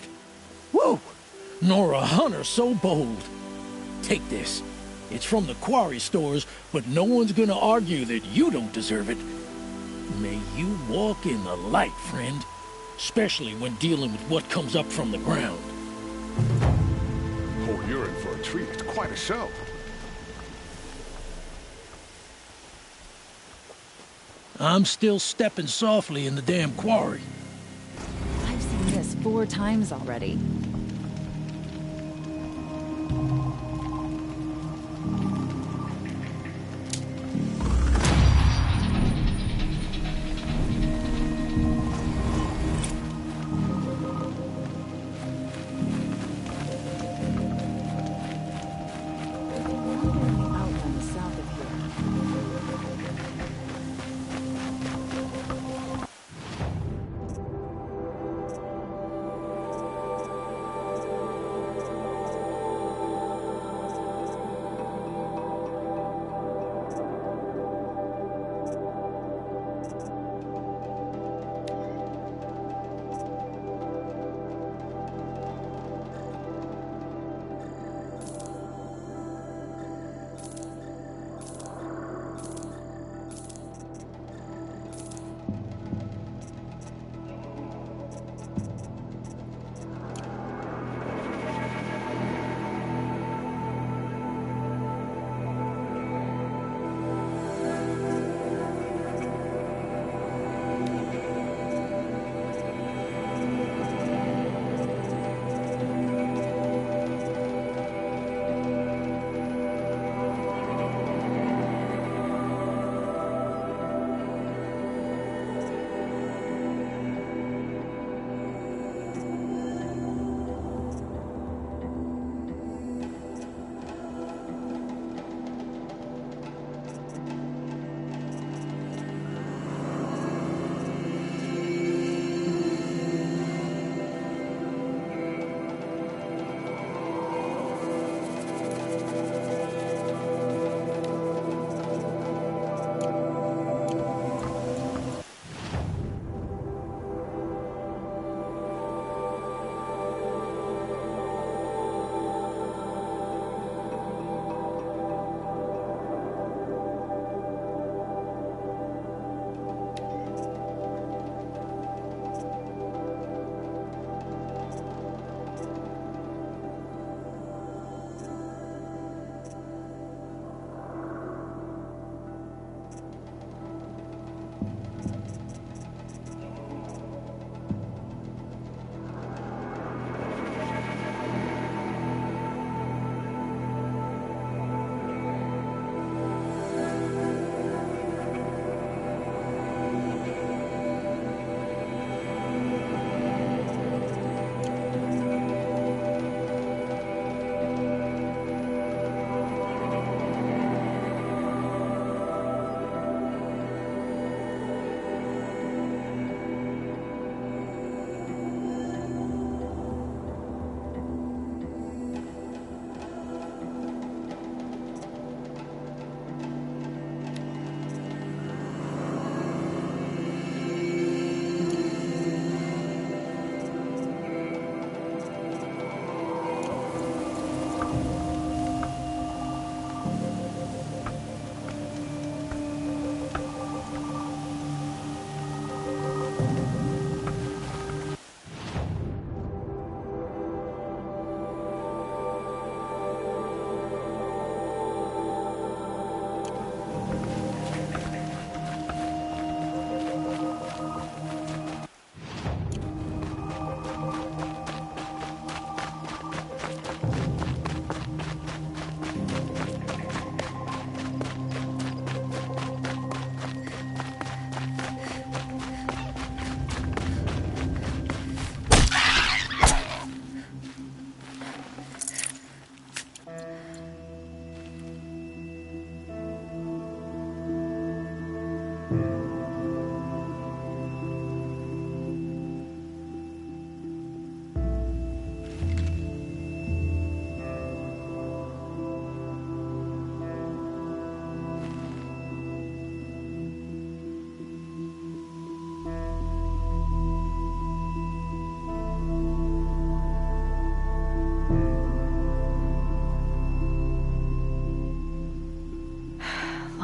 Speaker 19: Whoa! Nor a hunter so bold. Take this. It's from the quarry stores, but no one's gonna argue that you don't deserve it. May you walk in the light, friend. Especially when dealing with what comes up from the ground.
Speaker 10: Oh, you're in for a treat. It's quite a show.
Speaker 19: I'm still stepping softly in the damn quarry.
Speaker 6: I've seen this 4 times already.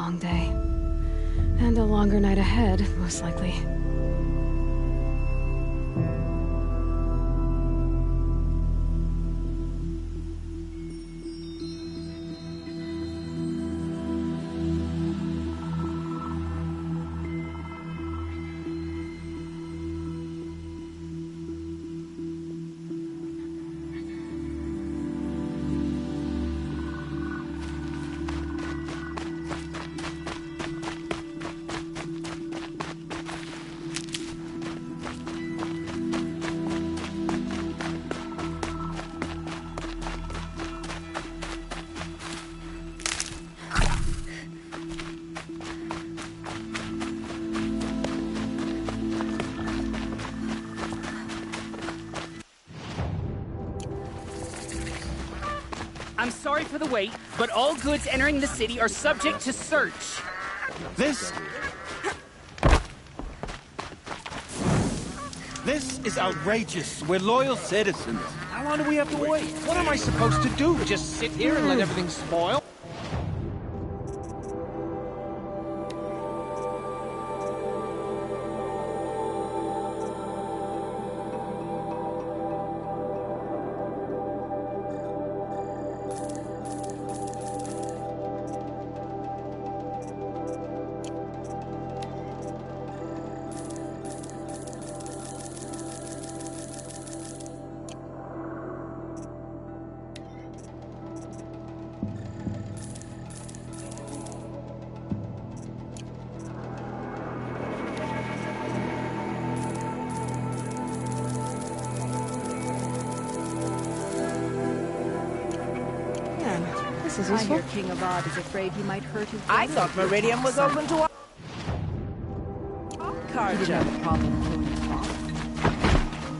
Speaker 1: long day. And a longer night ahead, most likely.
Speaker 9: I'm sorry for the wait, but all goods entering the city are subject to search.
Speaker 16: This is outrageous. We're loyal citizens. How long do we have to wait? What am I supposed to do? Just sit here and let everything spoil?
Speaker 6: This is useful. I hear King Avad is afraid he might hurt his brother.
Speaker 20: I thought Meridian was open to all.
Speaker 6: He didn't have a problem killing his father.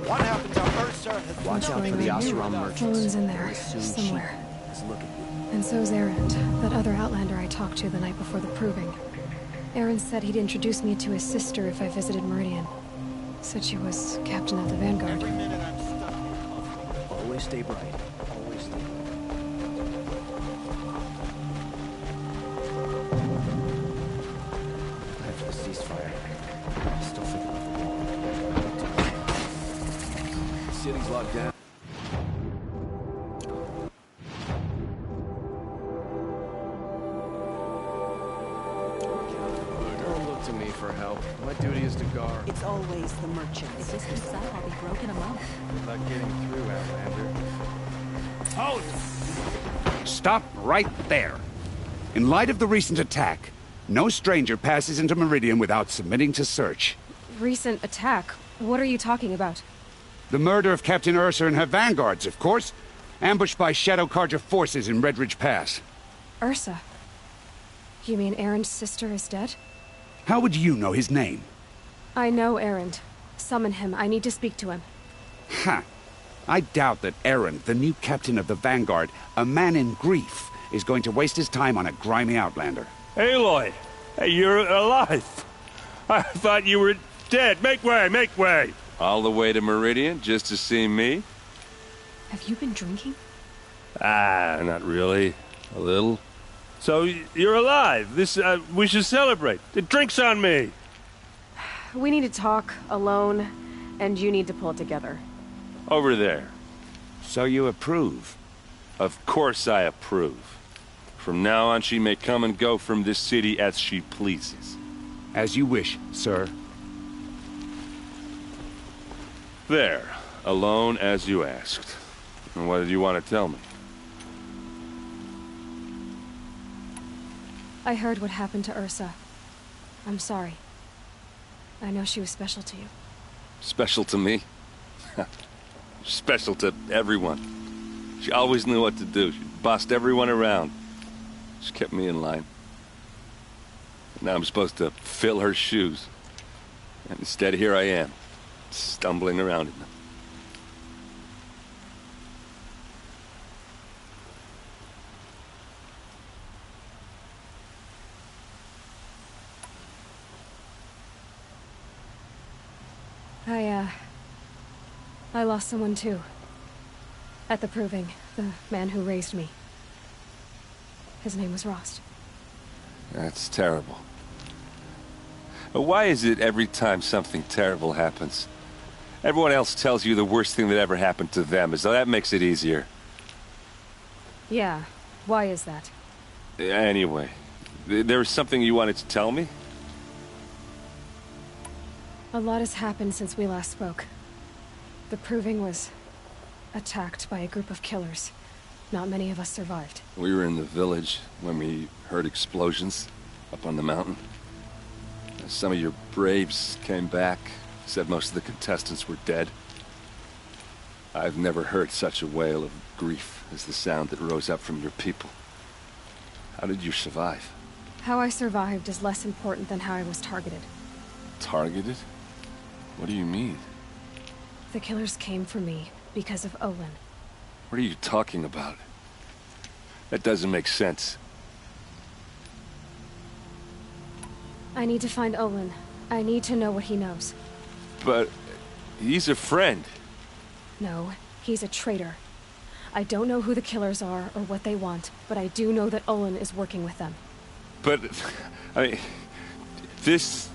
Speaker 15: What happened to Ursa?
Speaker 17: Watch out for the Oseram merchants.
Speaker 1: Balloon's in there, somewhere. And so's Erend, that other Outlander I talked to the night before the proving. Erend said he'd introduce me to his sister if I visited Meridian. Said she was captain of the Vanguard.
Speaker 15: Every minute I'm stuck.
Speaker 17: Always stay bright. Always stay bright. After the ceasefire, I still think about the war.
Speaker 4: The city's locked down.
Speaker 5: To me for help. My duty is to guard.
Speaker 20: It's always the merchants.
Speaker 6: If this keeps up, I'll be broken a month.
Speaker 5: Good luck getting through, Outlander.
Speaker 21: Halt! Stop right there. In light of the recent attack, no stranger passes into Meridian without submitting to search.
Speaker 1: Recent attack? What are you talking about?
Speaker 21: The murder of Captain Ursa and her vanguards, of course. Ambushed by Shadow Carja forces in Redridge Pass.
Speaker 1: Ursa? You mean Erend's sister is dead?
Speaker 21: How would you know his name?
Speaker 1: I know Erend. Summon him. I need to speak to him.
Speaker 21: Ha! I doubt that Erend, the new captain of the Vanguard, a man in grief, is going to waste his time on a grimy outlander.
Speaker 22: Aloy! Hey, you're alive! I thought you were dead. Make way, make way!
Speaker 23: All the way to Meridian just to see me?
Speaker 1: Have you been drinking?
Speaker 22: Ah, not really. A little. So, you're alive. This, we should celebrate. The drink's on me.
Speaker 1: We need to talk, alone, and you need to pull it together.
Speaker 22: Over there.
Speaker 21: So you approve?
Speaker 23: Of course I approve. From now on, she may come and go from this city as she pleases.
Speaker 21: As you wish, sir.
Speaker 23: There. Alone as you asked. And what did you want to tell me?
Speaker 1: I heard what happened to Ursa. I'm sorry. I know she was special to you.
Speaker 23: Special to me? Special to everyone. She always knew what to do. She bossed everyone around. She kept me in line. Now I'm supposed to fill her shoes. And instead, here I am, stumbling around in them.
Speaker 1: I lost someone too. At the proving, the man who raised me. His name was Rost.
Speaker 23: That's terrible. But why is it every time something terrible happens, everyone else tells you the worst thing that ever happened to them, as though that makes it easier?
Speaker 1: Yeah, why is that?
Speaker 23: Anyway, there was something you wanted to tell me?
Speaker 1: A lot has happened since we last spoke. The Proving was attacked by a group of killers. Not many of us survived.
Speaker 23: We were in the village when we heard explosions up on the mountain. Some of your braves came back, said most of the contestants were dead. I've never heard such a wail of grief as the sound that rose up from your people. How did you survive?
Speaker 1: How I survived is less important than how I was targeted.
Speaker 23: Targeted? What do you mean?
Speaker 1: The killers came for me because of Olin.
Speaker 23: What are you talking about? That doesn't make sense.
Speaker 1: I need to find Olin. I need to know what he knows.
Speaker 23: But he's a friend.
Speaker 1: No, he's a traitor. I don't know who the killers are or what they want, but I do know that Olin is working with them.
Speaker 23: But, I mean, this...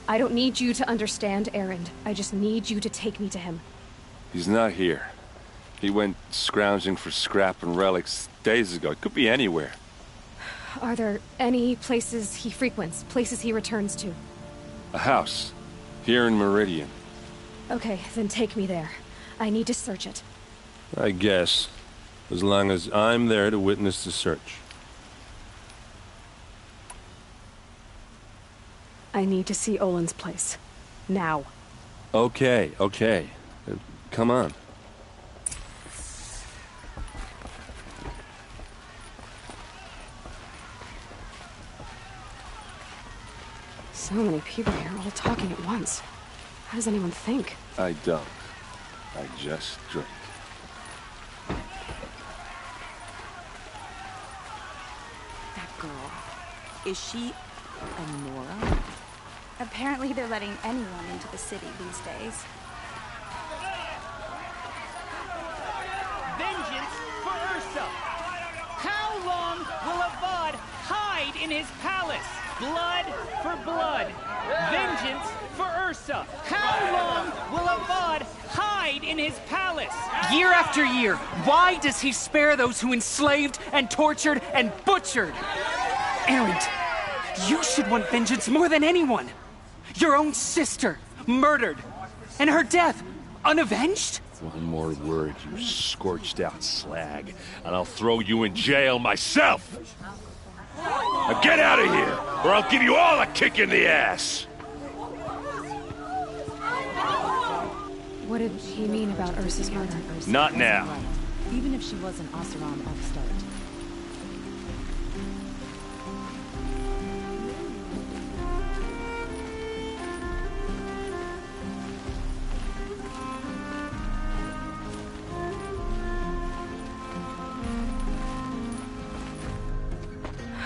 Speaker 1: I don't need you to understand, Erend. I just need you to take me to him.
Speaker 23: He's not here. He went scrounging for scrap and relics days ago. It could be anywhere.
Speaker 1: Are there any places he frequents, places he returns to?
Speaker 23: A house. Here in Meridian.
Speaker 1: Okay, then take me there. I need to search it.
Speaker 22: I guess. As long as I'm there to witness the search.
Speaker 1: I need to see Olin's place. Now.
Speaker 22: Okay. Come on.
Speaker 1: So many people here, all talking at once. How does anyone think?
Speaker 23: I don't. I just drink.
Speaker 2: That girl. Is she a Nora?
Speaker 3: Apparently they're letting anyone into the city these days.
Speaker 8: Vengeance for Ursa! How long will Avad hide in his palace? Blood for blood. Vengeance for Ursa. How long will Avad hide in his palace?
Speaker 16: Year after year, why does he spare those who enslaved and tortured and butchered? Erend, you should want vengeance more than anyone. Your own sister, murdered, and her death, unavenged?
Speaker 22: One more word, you scorched out slag, and I'll throw you in jail myself! Now get out of here, or I'll give you all a kick in the ass!
Speaker 1: What did he mean about Ursa's murder?
Speaker 22: Not now.
Speaker 6: Even if she was an Oseram upstart.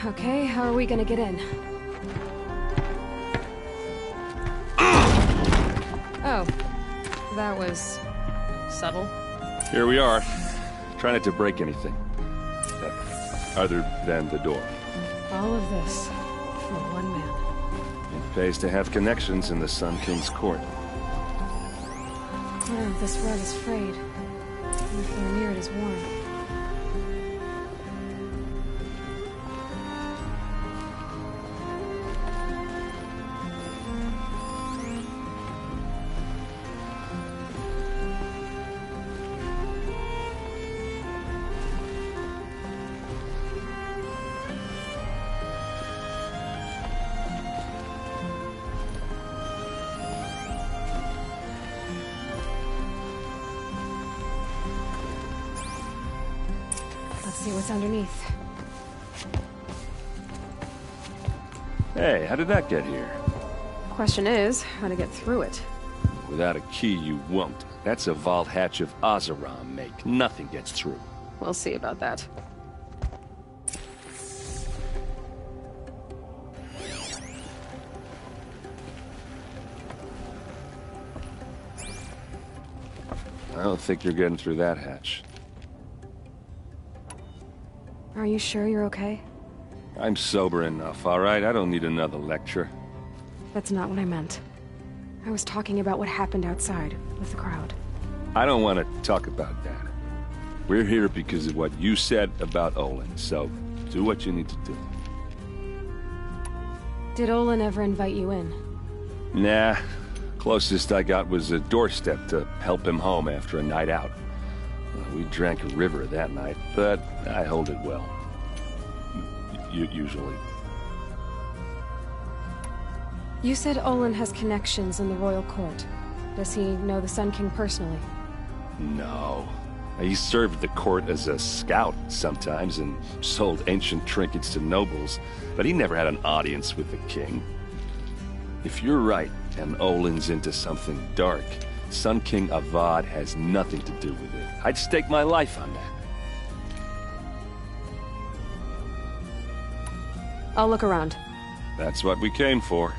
Speaker 1: Okay, how are we gonna get in? Oh, that was subtle.
Speaker 23: Here we are. Try not to break anything. Other than the door.
Speaker 1: All of this for one man.
Speaker 23: It pays to have connections in the Sun King's court.
Speaker 1: Oh, this rug is frayed. Nothing near it is warm. Let's see what's underneath.
Speaker 23: Hey, how did that get here?
Speaker 1: Question is, how to get through it.
Speaker 23: Without a key, you won't. That's a vault hatch of Oseram make. Nothing gets through.
Speaker 1: We'll see about that.
Speaker 23: I don't think you're getting through that hatch.
Speaker 1: Are you sure you're okay?
Speaker 23: I'm sober enough, all right? I don't need another lecture.
Speaker 1: That's not what I meant. I was talking about what happened outside with the crowd.
Speaker 23: I don't want to talk about that. We're here because of what you said about Olin, so do what you need to do.
Speaker 1: Did Olin ever invite you in?
Speaker 23: Nah. Closest I got was a doorstep to help him home after a night out. We drank a river that night, but I hold it well. Usually.
Speaker 1: You said Olin has connections in the royal court. Does he know the Sun King personally?
Speaker 23: No. He served the court as a scout sometimes and sold ancient trinkets to nobles, but he never had an audience with the king. If you're right, and Olin's into something dark, Sun King Avad has nothing to do with it. I'd stake my life on that.
Speaker 1: I'll look around.
Speaker 23: That's what we came for.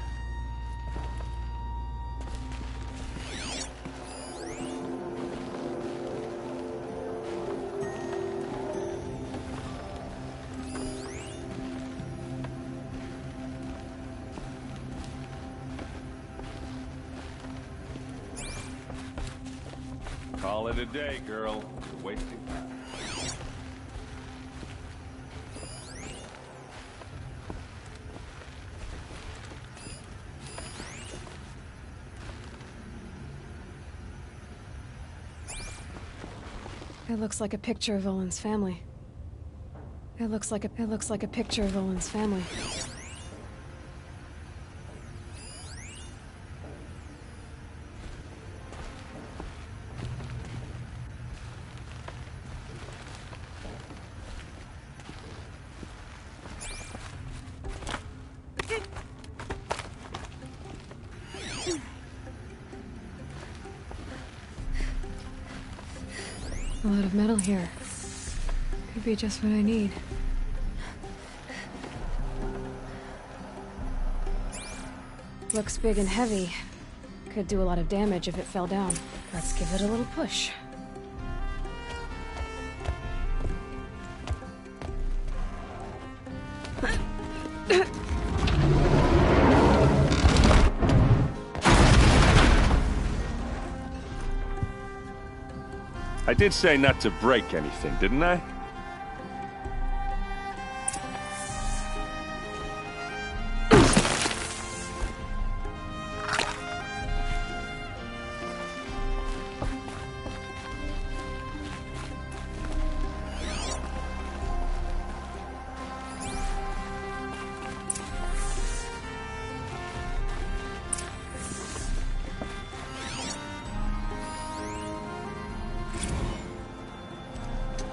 Speaker 23: Call it a day, girl. You're wasting time.
Speaker 1: It looks like a picture of Olin's family. It looks like a picture of Olin's family. A lot of metal here. Could be just what I need. Looks big and heavy. Could do a lot of damage if it fell down. Let's give it a little push.
Speaker 23: I did say not to break anything, didn't I?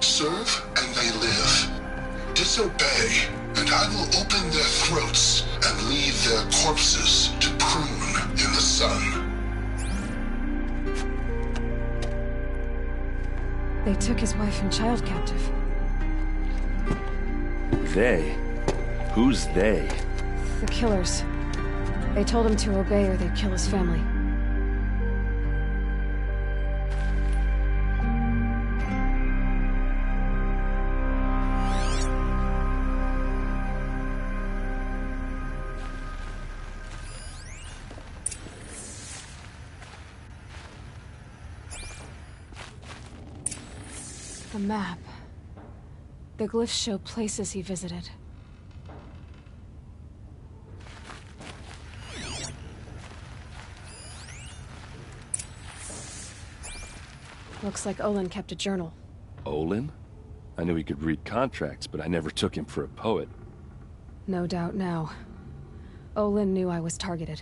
Speaker 12: Serve and they live. Disobey, and I will open their throats and leave their corpses to prune in the sun.
Speaker 1: They took his wife and child captive.
Speaker 23: They? Who's they?
Speaker 1: The killers. They told him to obey or they'd kill his family. A map. The glyphs show places he visited. Looks like Olin kept a journal.
Speaker 23: Olin? I knew he could read contracts, but I never took him for a poet.
Speaker 1: No doubt now. Olin knew I was targeted.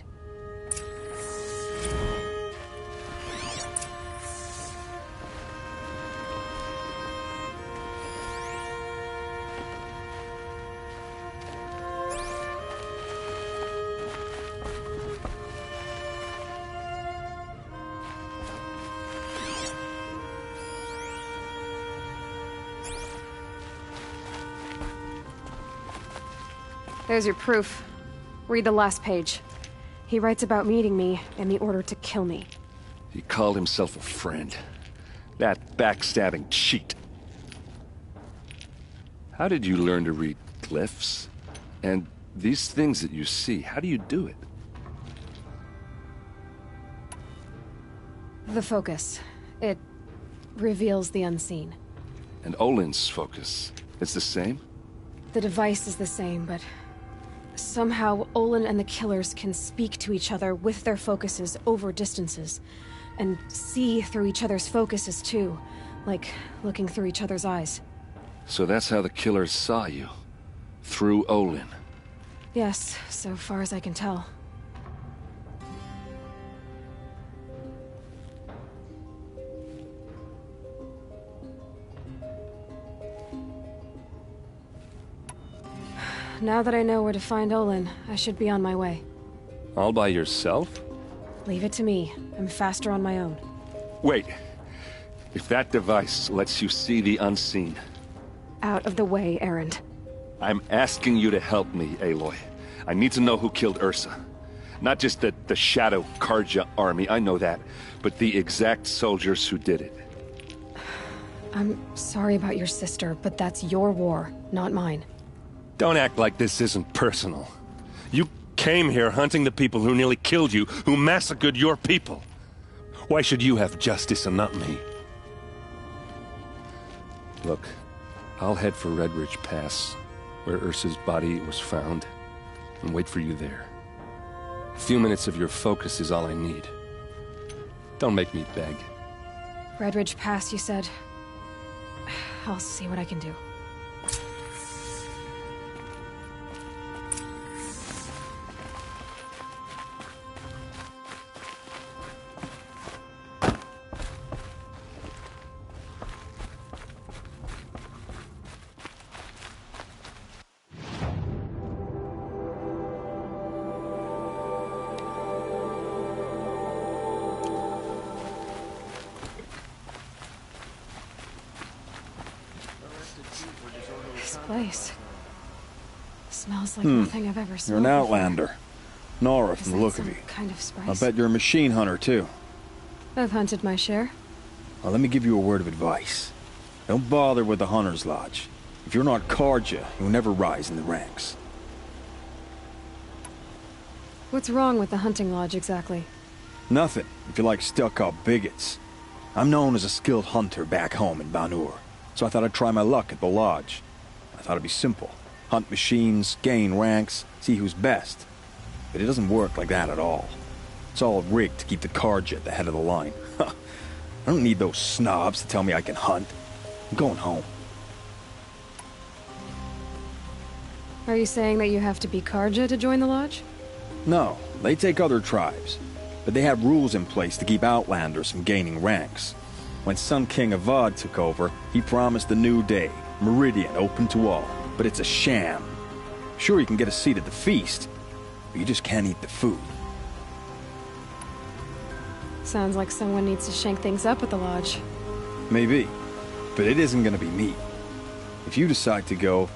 Speaker 1: There's your proof. Read the last page. He writes about meeting me and the order to kill me.
Speaker 23: He called himself a friend. That backstabbing cheat. How did you learn to read glyphs? And these things that you see, how do you do it?
Speaker 1: The focus. It reveals the unseen.
Speaker 23: And Olin's focus, it's the same?
Speaker 1: The device is the same, but somehow Olin and the killers can speak to each other with their focuses over distances, and see through each other's focuses too, like looking through each other's eyes.
Speaker 23: So that's how the killers saw you? Through Olin?
Speaker 1: Yes, so far as I can tell. Now that I know where to find Olin, I should be on my way.
Speaker 23: All by yourself?
Speaker 1: Leave it to me. I'm faster on my own.
Speaker 23: Wait. If that device lets you see the unseen...
Speaker 1: Out of the way, Erend.
Speaker 23: I'm asking you to help me, Aloy. I need to know who killed Ursa. Not just the Shadow Carja army, I know that, but the exact soldiers who did it.
Speaker 1: I'm sorry about your sister, but that's your war, not mine.
Speaker 23: Don't act like this isn't personal. You came here hunting the people who nearly killed you, who massacred your people. Why should you have justice and not me? Look, I'll head for Red Ridge Pass, where Ursa's body was found, and wait for you there. A few minutes of your focus is all I need. Don't make me beg.
Speaker 1: Red Ridge Pass, you said? I'll see what I can do. Place. Smells like nothing I've ever smelled.
Speaker 11: You're an outlander. Nora from the look of you.
Speaker 1: Kind of spice.
Speaker 11: I'll bet you're a machine hunter, too.
Speaker 1: I've hunted my share.
Speaker 11: Well, let me give you a word of advice. Don't bother with the Hunter's Lodge. If you're not Carja, you'll never rise in the ranks.
Speaker 1: What's wrong with the hunting lodge, exactly?
Speaker 11: Nothing, if you like stuck-up bigots. I'm known as a skilled hunter back home in Banur, so I thought I'd try my luck at the lodge. I thought it'd be simple. Hunt machines, gain ranks, see who's best. But it doesn't work like that at all. It's all rigged to keep the Carja at the head of the line. I don't need those snobs to tell me I can hunt. I'm going home.
Speaker 1: Are you saying that you have to be Carja to join the lodge?
Speaker 11: No, they take other tribes. But they have rules in place to keep outlanders from gaining ranks. When Sun King Avad took over, he promised a new day. Meridian open to all, but it's a sham. Sure, you can get a seat at the feast, but you just can't eat the food.
Speaker 1: Sounds like someone needs to shank things up at the lodge.
Speaker 11: Maybe, but it isn't gonna be me. If you decide to go,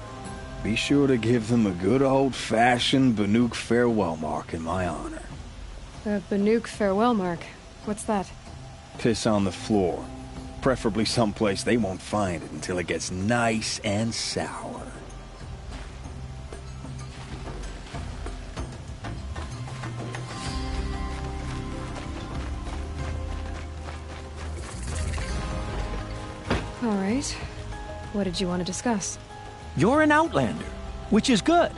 Speaker 11: be sure to give them a good old-fashioned Banuk farewell mark in my honor.
Speaker 1: A Banuk farewell mark? What's that?
Speaker 11: Piss on the floor. Preferably someplace they won't find it until it gets nice and sour.
Speaker 1: All right. What did you want to discuss?
Speaker 13: You're an outlander, which is good.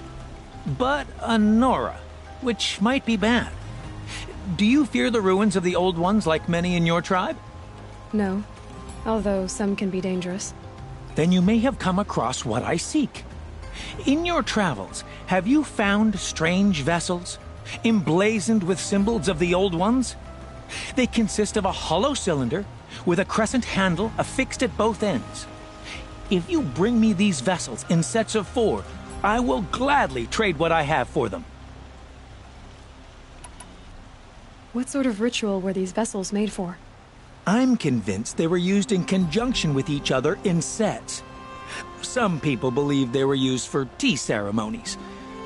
Speaker 13: But a Nora, which might be bad. Do you fear the ruins of the Old Ones like many in your tribe?
Speaker 1: No. Although some can be dangerous.
Speaker 13: Then you may have come across what I seek. In your travels, have you found strange vessels, emblazoned with symbols of the Old Ones? They consist of a hollow cylinder with a crescent handle affixed at both ends. If you bring me these vessels in sets of 4, I will gladly trade what I have for them.
Speaker 1: What sort of ritual were these vessels made for?
Speaker 13: I'm convinced they were used in conjunction with each other in sets. Some people believe they were used for tea ceremonies.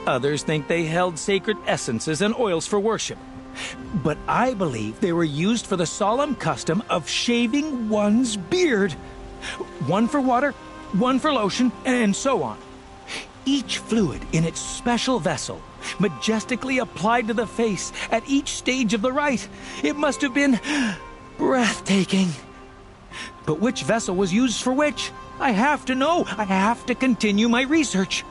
Speaker 13: Others think they held sacred essences and oils for worship. But I believe they were used for the solemn custom of shaving one's beard. One for water, one for lotion, and so on. Each fluid in its special vessel, majestically applied to the face at each stage of the rite. It must have been breathtaking. But which vessel was used for which? I have to know. I have to continue my research.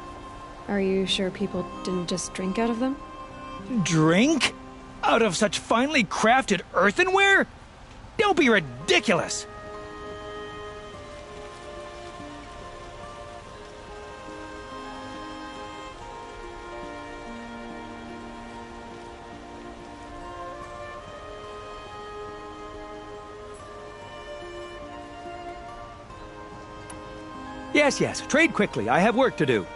Speaker 1: Are you sure people didn't just drink out of them?
Speaker 13: Drink? Out of such finely crafted earthenware? Don't be ridiculous! Yes, trade quickly. I have work to do.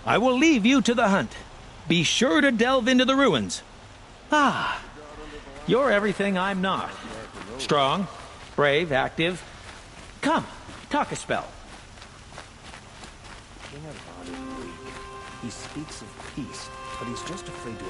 Speaker 13: I will leave you to the hunt. Be sure to delve into the ruins. Ah, you're everything I'm not. Strong, brave, active. Come, talk a spell.
Speaker 10: King Avad is weak. He speaks of peace, but he's just afraid to...